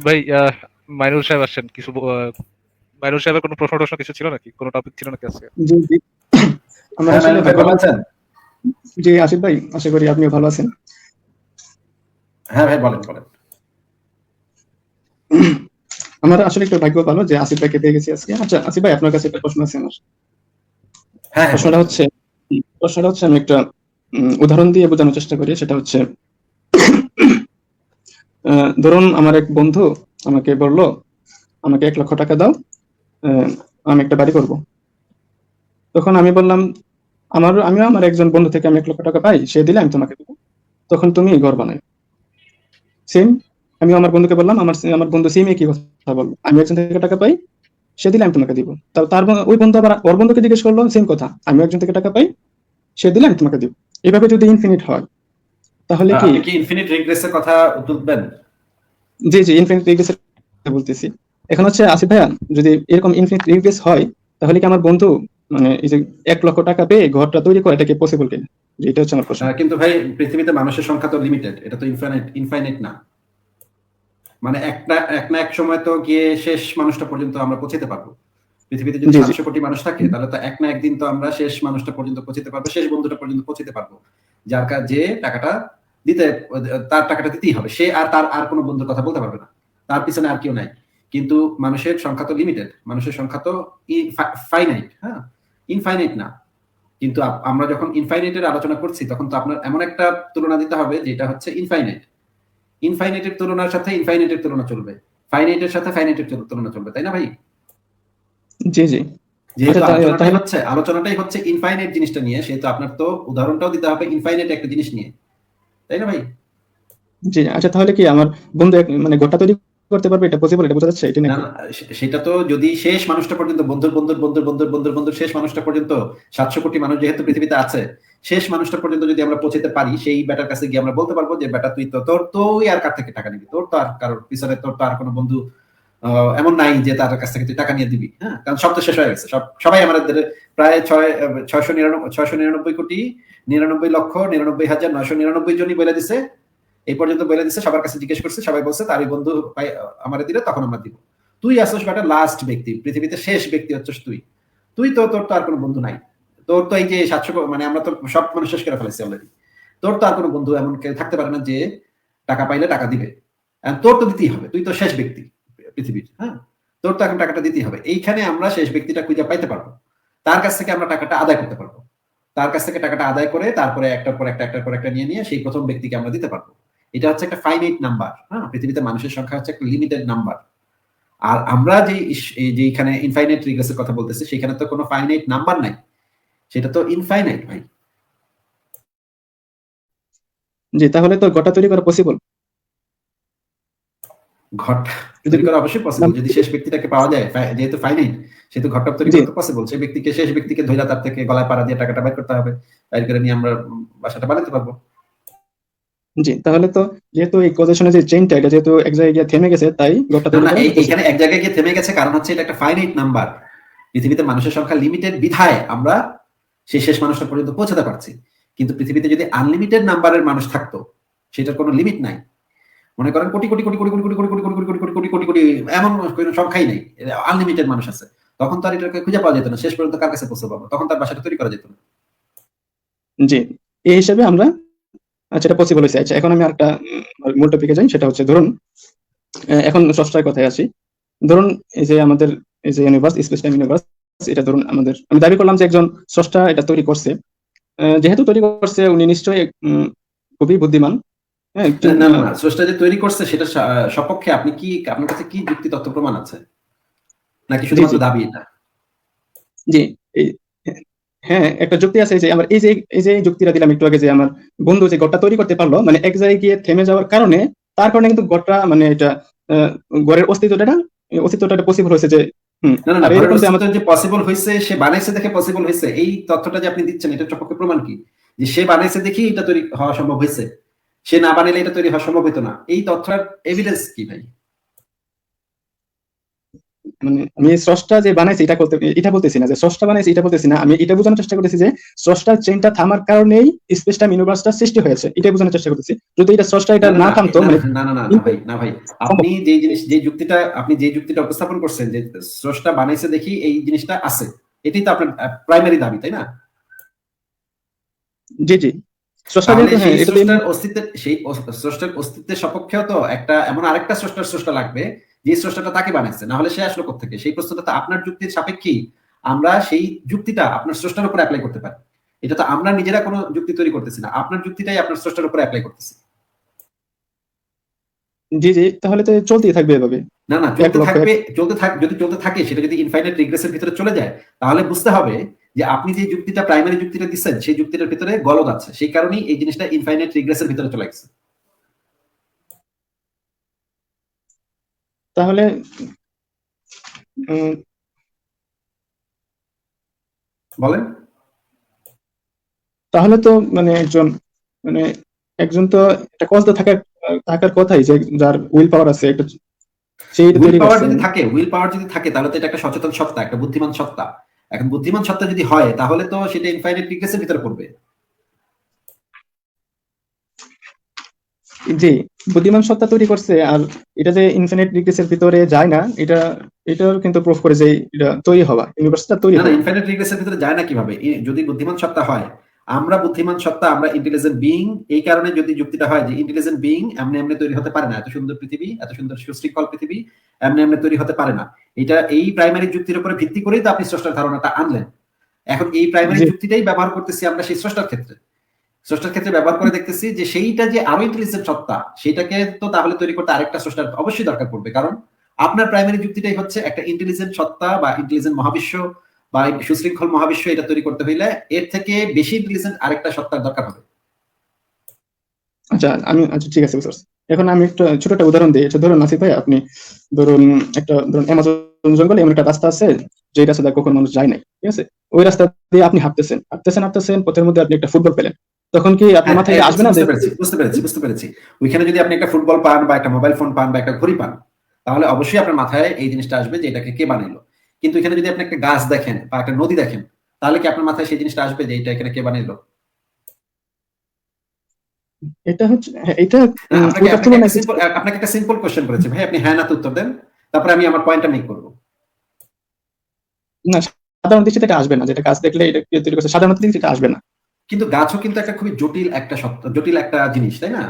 ভাই, মাইনুল সাহেব আসছেন কিছু মাইনুল সাহেবের কোনো প্রশ্ন কিছু ছিল নাকি, কোনো টপিক ছিল নাকি আজকে? জি জি। আমার হ্যাঁ আসলে নাইম ভাই ভালো ভাগ্যবান। আছেন? জি আসিফ ভাই, আশা করি আপনিও ভালো আছেন। হ্যাঁ ভাই বলেন বলেন। আমার আসলে একটু ভাগ্য ভালো যে আসিফ ভাইকে পেয়ে গেছি আজকে। আচ্ছা আসিফ ভাই, আপনার কাছে একটা প্রশ্ন আছে আমার। হ্যাঁ হ্যাঁ প্রশ্নটা বলেন বলেন। হচ্ছে প্রশ্নটা হচ্ছে আমি একটা উদাহরণ দিয়ে বোঝানোর চেষ্টা করি। সেটা হচ্ছে, ধরুন আমার এক বন্ধু আমাকে বলল, আমাকে 1 লক্ষ টাকা দাও, আহ, আমি একটা বাড়ি করব। তখন আমি বললাম, আমিও আমার একজন বন্ধু থেকে আমি 1 লক্ষ টাকা পাই, সে দিলে আমি তোমাকে দেবো, তখন তুমি ঘর বানাই। সেম, আমি আমার বন্ধুকে বললাম, আমার বন্ধু সেম একই কথা বললো, আমি একজন থেকে টাকা পাই, সে দিলে আমি তোমাকে দিব। ওই বন্ধু আবার ওর বন্ধুকে জিজ্ঞেস করলো সেম কথা, আমি একজন থেকে টাকা পাই, সে দিলে আমি তোমাকে দিব। এভাবে যদি ইনফিনিট হয় তাহলে কি? আপনি কি ইনফিনিট রিগ্রেসের কথা তুলবেন? জি জি, ইনফিনিট রিগ্রেস বলতেছি। এখন হচ্ছে আসিফ ভাইয়া, যদি এরকম ইনফিনিট রিগ্রেস হয়, তাহলে কি আমার বন্ধু মানে এই যে 1 লক্ষ টাকা পেয়ে ঘরটা তৈরি করে, এটা কি পসিবল কিনা? এটা হচ্ছে আমার প্রশ্ন। কিন্তু ভাই পৃথিবীতে মানুষের সংখ্যা তো লিমিটেড, এটা তো ইনফাইনাইট না। মানে এক সময় তো গিয়ে শেষ মানুষটা পর্যন্ত আমরা পৌঁছতে পারবো। পৃথিবীতে যদি জি জি 700 কোটি মানুষ থাকে তাহলে তো এক না একদিন তো আমরা শেষ মানুষটা পর্যন্ত পৌঁছতে পারবো, শেষ বন্ধুটা পর্যন্ত পৌঁছতে পারবো, যে টাকাটা দিতে, তার টাকাটা দিতেই হবে। সে আর তার আর কোনো বন্ধুর কথা বলতে পারবে না, তার পিছনে আর কেউ নাই। কিন্তু মানুষের সংখ্যা তো লিমিটেড, মানুষের সংখ্যা তো ফাইনাইট, হ্যাঁ, ইনফাইনাইট না। কিন্তু আমরা যখন ইনফাইনাইটের আলোচনা করছি তখন তো আপনার এমন একটা তুলনা দিতে হবে যেটা হচ্ছে ইনফাইনাইট। ইনফাইনাইটের তুলনার সাথে ইনফাইনাইটের তুলনা চলবে, ফাইনাইটের সাথে ফাইনাইটের তুলনা চলবে, তাই না ভাই? জি জি। যেহেতু আচ্ছা তাহলে আলোচনাটাই হচ্ছে ইনফাইনাইট জিনিসটা নিয়ে, সেহেতু আপনার তো উদাহরণটাও দিতে হবে ইনফাইনাইট একটা জিনিস নিয়ে, তাই না ভাই? জি, আচ্ছা তাহলে কি আমার বন্ধু মানে ঘরটা তৈরি করতে পারবে, এটা পসিবল, এটা বোঝা যাচ্ছে এটা না নাকি? না, সেটা তো যদি শেষ মানুষটা পর্যন্ত, বন্ধুর শেষ মানুষটা পর্যন্ত, 700 কোটি মানুষ যেহেতু পৃথিবীতে আছে, শেষ মানুষটা পর্যন্ত যদি আমরা পৌঁছতে পারি, সেই বেটার কাছে গিয়ে আমরা বলতে পারবো যে বেটা তুই তো তুই আর কার থেকে টাকা নিবি, তোর তো আর কারোর পিছনে তোর তো আর কোনো বন্ধু এমন নাই যে তার কাছ থেকে তুই টাকা নিয়ে দিবি, হ্যাঁ, কারণ সব তো শেষ হয়ে গেছে, সবাই আমাদের প্রায় 699 কোটি 99,99,999 জনই বলে দিছে, এই পর্যন্ত বলে দিছে, সবার কাছে জিজ্ঞেস করছে, সবাই বলছে তার ওই বন্ধু আমারে দিলে তখন আমরা দিব। তুই আসছিস বেটা লাস্ট ব্যক্তি, পৃথিবীতে শেষ ব্যক্তি হচ্ছিস তুই। তোর তো আর কোনো বন্ধু নাই। তোর তো এই যে 700, মানে আমরা তো সব মানুষ শেষ করে ফেলেছি অলরেডি। তোর তো আর কোনো বন্ধু এমন কেউ থাকতে পারে না যে টাকা পাইলে টাকা দিবে। তোর তো দিতেই হবে, তুই তো শেষ ব্যক্তি পৃথিবীর, হ্যাঁ, তোর তো এখন টাকাটা দিতেই হবে। এইখানে আমরা শেষ ব্যক্তিটা খুঁজে পাইতে পারবো, তার কাছ থেকে আমরা টাকাটা আদায় করতে পারবো, তার কাছ থেকে টাকাটা আদায় করে তারপরে একটার পর একটা নিয়ে সেই প্রথম ব্যক্তিকে আমরা দিতে পারবো। এটা হচ্ছে একটা ফাইনাইট নাম্বার, হ্যাঁ, পৃথিবীতে মানুষের সংখ্যা হচ্ছে একটা লিমিটেড নাম্বার। আর আমরা যে এখানে ইনফাইনাইট রিগ্রেসের কথা বলতেছি, সেখানে তো কোনো ফাইনাইট নাম্বার নাই, সেটা তো ইনফাইনাইট ভাই। জি, তাহলে তো ঘরটা তৈরি করা পসিবল। ঘরটা যদি তৈরি করা অবশ্যই পসিবল, যদি শেষ ব্যক্তিটাকে পাওয়া যায়, যেহেতু ফাইনাইট, সেহেতু ঘরটা তৈরি জি করা তো পসিবল। শেষ ব্যক্তিকে ধইরা তার থেকে গলায় পাড়া দিয়ে টাকাটা বের করতে হবে, বের করে নিয়ে আমরা বাসাটা বানাতে পারবো। জি, তাহলে তো যেহেতু এই কজেশনের যে চেইনটা, এটা যেহেতু এক জায়গায় গিয়ে থেমে গেছে, তাই ঘরটা না তৈরি না, করা এইখানে পসিবল। এক জায়গায় গিয়ে থেমে গেছে, কারণ হচ্ছে এটা একটা ফাইনাইট নাম্বার। পৃথিবীতে মানুষের সংখ্যা লিমিটেড বিধায় আমরা সেই শেষ মানুষটা পর্যন্ত পৌঁছাতে পারছি। কিন্তু পৃথিবীতে যদি আনলিমিটেড নাম্বারের মানুষ থাকতো, সেটার কোনো লিমিট নাই। মনে করেন কোটি কোটি কোটি কোটি কোটি কোটি কোটি কোটি কোটি কোটি কোটি কোটি কোটি এমন কোনো সংখ্যাই নেই, আনলিমিটেড মানুষ আছে, তখন তো আর এটাকে খুঁজে পাওয়া যেত না, শেষ পর্যন্ত কার কাছে পৌঁছে পাবো, তখন তার বাসাটা তৈরি করা যেত না। জি, এই হিসাবে আমরা, আচ্ছা এটা পসিবল হয়েছে। আচ্ছা এখন আমি একটা মূল টপিকে যাই। সেটা হচ্ছে, ধরুন এখন স্রষ্টার কথায় আসি। ধরুন এই যে আমাদের এই যে ইউনিভার্স, স্পেস টাইম ইউনিভার্স, এটা ধরুন আমি দাবি করলাম যে একজন স্রষ্টা এটা তৈরি করছে। যেহেতু তৈরি করছে, উনি নিশ্চয়ই খুবই বুদ্ধিমান। হ্যাঁ না না না, স্রষ্টা যে তৈরি করছে সেটা সপক্ষে আপনি কি, আপনার কাছে কি যুক্তি তথ্য প্রমাণ আছে, নাকি জি জি শুধুমাত্র দাবি এটা? জি, এই হ্যাঁ একটা যুক্তি আছে, যে আমার এই যে যুক্তিটা দিলাম একটু আগে, যে আমার বন্ধু যে গড়টা তৈরি করতে পারলো, মানে এক জায়গায় গিয়ে থেমে যাওয়ার কারণে, তার কারণে কিন্তু গড়টা মানে এটা গড়ের অস্তিত্বটা পসিবল হয়েছে যে। না না না, আর ঘরের এরকম যে অস্তিত্ব আমাদের, যে পসিবল হয়েছে, সে বানাইছে দেখে পসিবল হয়েছে, এই তথ্যটা যে আপনি দিচ্ছেন এটার সপক্ষে প্রমাণ কি, যে সে বানাইছে দেখেই এটা তৈরি হওয়া সম্ভব হয়েছে, সে না বানাইলে এটা তৈরি হওয়া সম্ভব হতো না, এই তথ্যের এভিডেন্স কি ভাই? মানে আমি স্রষ্টা যে বানাইছে এটা বলতেছি না, যে স্রষ্টা বানাইছে এটা বলতেছি না, আমি এটা বোঝানোর চেষ্টা করতেছি যে স্রষ্টার চেইনটা থামার কারণেই স্পেস টাইম ইউনিভার্সটা সৃষ্টি হয়েছে, এটা বোঝানোর চেষ্টা করতেছি। যদি এটা স্রষ্টা এটা না না না না থামতো, না মানে না না না না ভাই, না ভাই, আপনি যে জিনিস যে যুক্তিটা উপস্থাপন করছেন যে স্রষ্টা বানাইছে দেখি এই জিনিসটা আছে, এটাই তো আপনার প্রাইমারি দাবি, তাই না? জি জি, স্রষ্টা তাহলে যেহেতু, হ্যাঁ সেই এটা তো স্রষ্টার অস্তিত্বের স্রষ্টার অস্তিত্বের সপক্ষেও তো একটা এমন আরেকটা স্রষ্টা লাগবে যে স্রষ্টাটা তাকে বানাইছে, না হলে সে আসলো কোত্থেকে? সেই প্রশ্নটা তো আপনার যুক্তির সাপেক্ষেই আমরা সেই যুক্তিটা আপনার স্রষ্টার উপর অ্যাপ্লাই করতে পারি। এটা তো আমরা নিজেরা কোনো যুক্তি তৈরি করতেছি না, আপনার যুক্তিটাই আপনার স্রষ্টার উপর অ্যাপ্লাই করতেছি। জি জি, তাহলে তো চলতেই থাকবে এভাবে। না না, এক লক্ষ এক। যদি চলতে থাকে সেটা যদি ইনফাইনাইট রিগ্রেসের ভিতরে চলে যায়, তাহলে বুঝতে হবে যে আপনি যে যুক্তিটা প্রাইমারি যুক্তিটা দিচ্ছেন সেই যুক্তিটার ভিতরে গলদ আছে, সেই কারণেই এই জিনিসটা ইনফাইনাইট রিগ্রেসের ভিতরে চলে গেছে। তাহলে উম, বলেন। তাহলে তো মানে মানে একজন তো একটা কজ তো থাকার কথাই, যে যার উইল পাওয়ার আছে একটা, সেই এটা তৈরি করছে। উইল পাওয়ার যদি থাকে তাহলে তো এটা একটা সচেতন সত্তা, একটা বুদ্ধিমান সত্তা। এখন বুদ্ধিমান সত্তা যদি হয় তাহলে তো সেটা ইনফাইনাইট রিগ্রেসের ভিতরে পড়বে। জি, বুদ্ধিমান সত্তা তৈরি করছে, আর এটা যে ইনফিনিট রিগ্রেসের ভিতরে যায় না, এটার কিন্তু প্রুফ করে যে এটা তৈরি হওয়া, ইউনিভার্সটা তৈরি না না, হওয়া। ইনফাইনাইট রিগ্রেসের ভিতরে যায় না কিভাবে? যদি বুদ্ধিমান সত্তা হয়, আমরা বুদ্ধিমান সত্তা, আমরা ইন্টেলিজেন্ট বিইং, এই কারণে যদি যুক্তিটা হয় যে ইন্টেলিজেন্ট বিইং এমনি এমনি তৈরি হতে পারে না, এত সুন্দর পৃথিবী, এত সুন্দর সুশৃঙ্খল পৃথিবী এমনি এমনি তৈরি হতে পারে না। এটা এই প্রাইমারি যুক্তির উপরে ভিত্তি করেই তো আপনি স্রষ্টার ধারণাটা আনলেন। এখন এই প্রাইমারি জি যুক্তিটাই ব্যবহার করতেছি আমরা সেই স্রষ্টার ক্ষেত্রে ব্যবহার করে দেখতেছি যে সেইটা যে আরো ইন্টেলিজেন্ট সত্তা, সেটাকে তো তাহলে তৈরি করতে আরেকটা স্রষ্টার অবশ্যই দরকার পড়বে, কারণ আপনার প্রাইমারি যুক্তিটাই হচ্ছে একটা ইন্টেলিজেন্ট সত্তা বা ইন্টেলিজেন্ট মহাবিশ্ব বা সুশৃঙ্খল মহাবিশ্ব এটা তৈরি করতে হইলে এর থেকে বেশি ইন্টেলিজেন্ট আরেকটা সত্তার দরকার হবে। আচ্ছা ঠিক আছে, বুঝতে পারছি। এখন আমি একটা ছোট একটা উদাহরণ দিই। আচ্ছা ধরুন আসিফ ভাই, আপনি ধরুন ধরুন অ্যামাজন জঙ্গলে এমন একটা রাস্তা আছে, যে রাস্তা দিয়ে কখন মানুষ যায় নাই, ঠিক আছে? ওই রাস্তা দিয়ে আপনি হাঁটতেছেন, পথের মধ্যে আপনি একটা ফুটবল পেলেন, তখন কি আপনার হ্যাঁ, মাথায় এটা আসবে না যে বুঝতে পেরেছি। ওইখানে যদি আপনি একটা ফুটবল পান বা একটা মোবাইল ফোন পান বা একটা ঘড়ি পান, তাহলে অবশ্যই আপনার মাথায় এই জিনিসটা আসবে যে এটাকে কে বানাইলো। কিন্তু এখানে যদি আপনি একটা গাছ দেখেন বা একটা নদী দেখেন, তাহলে কি আপনার মাথায় সেই জিনিসটা আসবে যে এটা এখানে কে বানাইলো? এটা হচ্ছে, হ্যাঁ, এটা না, ওইটার তুলনায় কিছু আপনাকে একটা সিম্পল কোশ্চেন করেছি ভাই, আপনি হ্যাঁ না উত্তর দেন, তারপরে আমি আমার পয়েন্টটা মেক করবো। না, সাধারণ দৃষ্টিতে এটা আসবে না, যেটা গাছ দেখলে এটা তৈরি করছে, সাধারণ দৃষ্টিতে এটা আসবে না। কিন্তু গাছও কিন্তু একটা খুবই জটিল একটা জিনিস, তাই না?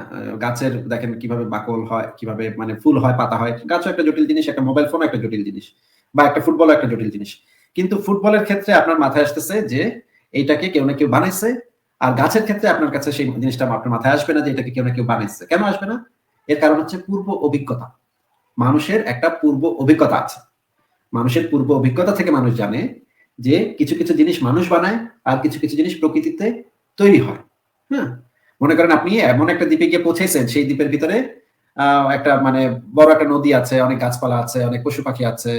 গাছের দেখেন কিভাবে বাকল হয়, কিভাবে মানে ফুল হয়, পাতা হয়, গাছও একটা জটিল জিনিস, একটা মোবাইল ফোন একটা জটিল জিনিস, বা একটা ফুটবলও একটা জটিল জিনিস। কিন্তু ফুটবলের ক্ষেত্রে আপনার মাথায় আসতেছে যে এইটাকে কেউ না কেউ বানাইছে, আর গাছের ক্ষেত্রে আপনার কাছে সেই জিনিসটা আপনার মাথায় আসবে না যে এটাকে কেউ না কেউ বানাইছে। কেন আসবে না? এর কারণ হচ্ছে পূর্ব অভিজ্ঞতা। মানুষের একটা পূর্ব অভিজ্ঞতা আছে। মানুষের পূর্ব অভিজ্ঞতা থেকে মানুষ জানে যে কিছু কিছু জিনিস মানুষ বানায়, আর কিছু কিছু জিনিস প্রকৃতিতে তৈরি হয়। হ্যাঁ, মনে করেন আপনি এমন একটা দ্বীপে গিয়ে পৌঁছেছেন, সেই দ্বীপের ভিতরে একটা মানে বড় একটা নদী আছে, অনেক গাছপালা আছে, অনেক পশু পাখি আছে,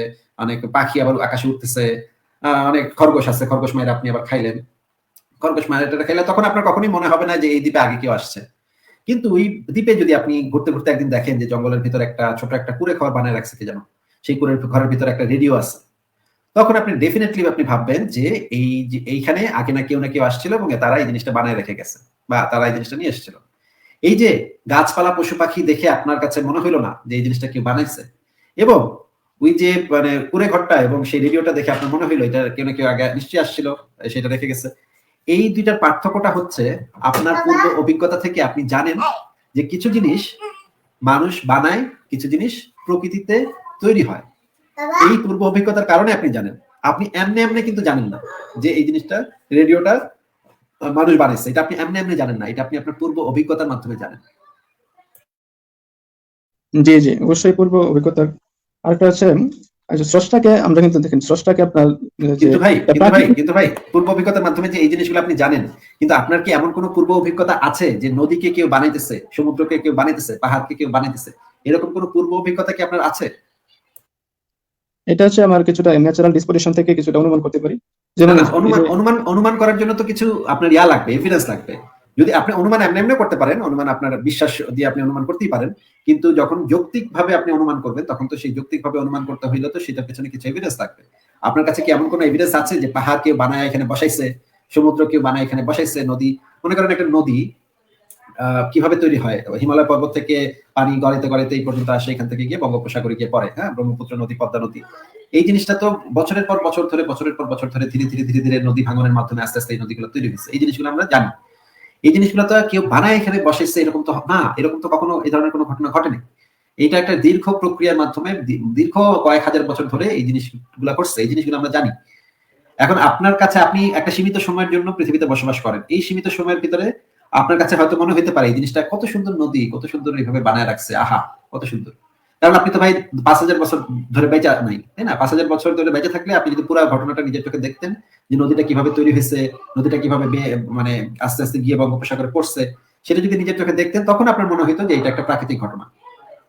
অনেক পাখি আবার আকাশে উঠতেছে, অনেক খরগোশ আছে, খরগোশ মায়ের আপনি আবার খাইলেন, খরগোশ মায়ের খাইলে তখন আপনার কখনোই মনে হবে না যে এই দ্বীপে আগে কেউ আসছে। কিন্তু ওই দ্বীপে যদি আপনি ঘুরতে ঘুরতে একদিন দেখেন যে জঙ্গলের ভিতরে একটা ছোট একটা কুঁড়ে ঘর বানায় রাখছে কে যেন, সেই ঘরের ভিতরে একটা রেডিও আছে, তখন আপনি ডেফিনেটলি আপনি ভাববেন যে এইখানে আগে না কেউ আসছিল এবং তারা এই জিনিসটা বানায় রেখে গেছে, বা তারা এই জিনিসটা নিয়ে এসেছিল। এই যে গাছপালা পশু পাখি দেখে আপনার কাছে মনে হইলো না যে এই জিনিসটা কেউ বানাইছে, এবং ওই যে মানে কুঁড়ে ঘরটা এবং সেই রেডিওটা দেখে আপনার মনে হইলো এটা কেউ না কেউ আগে নিশ্চয়ই আসছিল, সেটা রেখে গেছে। এই দুইটার পার্থক্যটা হচ্ছে আপনার পূর্ব অভিজ্ঞতা থেকে আপনি জানেন যে কিছু জিনিস মানুষ বানায়, কিছু জিনিস প্রকৃতিতে তৈরি হয়। এই পূর্ব অভিজ্ঞতার কারণে আপনি জানেন। আপনি এমনি এমনি কিন্তু জানেন না যে এই জিনিসটা, রেডিওটা মানুষ বানাইছে, এটা আপনি এমনি এমনি জানেন না, এটা আপনি আপনার পূর্ব অভিজ্ঞতার মাধ্যমে জানেন। জি জি, অবশ্যই পূর্ব অভিজ্ঞতা। আরেকটা হচ্ছে, আচ্ছা স্রষ্টাকে আমরা কিন্তু দেখেন, স্রষ্টাকে আপনার যে প্রাকৃতিক। কিন্তু ভাই পূর্ব অভিজ্ঞতার মাধ্যমে যে এই জিনিসগুলো আপনি জানেন, কিন্তু আপনার কি এমন কোনো পূর্ব অভিজ্ঞতা আছে যে নদীকে কেউ বানাইতেছে, সমুদ্রকে কেউ বানাইতেছে, পাহাড়কে কেউ বানাইতেছে, এরকম কোনো পূর্ব অভিজ্ঞতা কি আপনার আছে? এটা হচ্ছে আমার কিছুটা ন্যাচারাল ডিসপোজিশন থেকে কিছুটা অনুমান করতে পারি, না যেমন না, অনুমান করার জন্য তো কিছু আপনার লাগবে, এভিডেন্স লাগবে। যদি আপনি অনুমান এমনি এমনি করতে পারেন, অনুমান আপনার বিশ্বাস দিয়ে আপনি অনুমান করতেই পারেন, কিন্তু যখন যৌক্তিকভাবে আপনি অনুমান করবেন তখন তো সেই যৌক্তিকভাবে অনুমান করতে হইলে তো সেটার পেছনে কিছু এভিডেন্স থাকবে। আপনার কাছে কি এমন কোনো এভিডেন্স আছে যে পাহাড় কেউ বানায় এখানে বসাইছে, সমুদ্র কেউ বানায় এখানে বসাইছে, নদী, মনে করেন একটা নদী কিভাবে তৈরি হয়, হিমালয় পর্বত থেকে পানি গড়াইতে গড়াইতে এই পর্যন্ত আসে, এখান থেকে গিয়ে বঙ্গোপসাগরে গিয়ে পড়ে, হ্যাঁ, ব্রহ্মপুত্র নদী, পদ্মা নদী। এই জিনিসটা তো বছরের পর বছর ধরে, বছরের পর বছর ধরে ধীরে ধীরে ধীরে ধীরে নদী ভাঙনের মাধ্যমে আস্তে আস্তে এই নদীগুলো তৈরি হয়েছে। এই জিনিসগুলো আমরা জানি। এই জিনিসগুলো তো কেউ বানায় এখানে বসাইছে এরকম তো না, এরকম তো কখনো এই ধরনের কোনো ঘটনা ঘটেনি। এটা একটা দীর্ঘ প্রক্রিয়ার মাধ্যমে দীর্ঘ কয়েক হাজার বছর ধরে এই জিনিসগুলো করছে। এই জিনিসগুলো আমরা জানি। এখন আপনার কাছে, আপনি একটা সীমিত সময়ের জন্য পৃথিবীতে বসবাস করেন, এই সীমিত সময়ের ভিতরে আপনার কাছে হয়তো মনে হতে পারে এই জিনিসটা কত সুন্দর নদী, কত সুন্দর এইভাবে বানায় রাখছে, আহা কত সুন্দর। কারণ আপনি তো ভাই 5,000 বছর ধরে বেঁচে নাই, তাই না? 5,000 বছর ধরে বেঁচে থাকলে আপনি যদি পুরো ঘটনাটা নিজের চোখে দেখতেন যে নদীটা কিভাবে তৈরি হয়েছে, নদীটা কিভাবে মানে আস্তে আস্তে গিয়ে বঙ্গোপসাগরে পড়ছে, সেটা যদি নিজের চোখে দেখতেন তখন আপনার মনে হইতো যে এটা একটা প্রাকৃতিক ঘটনা।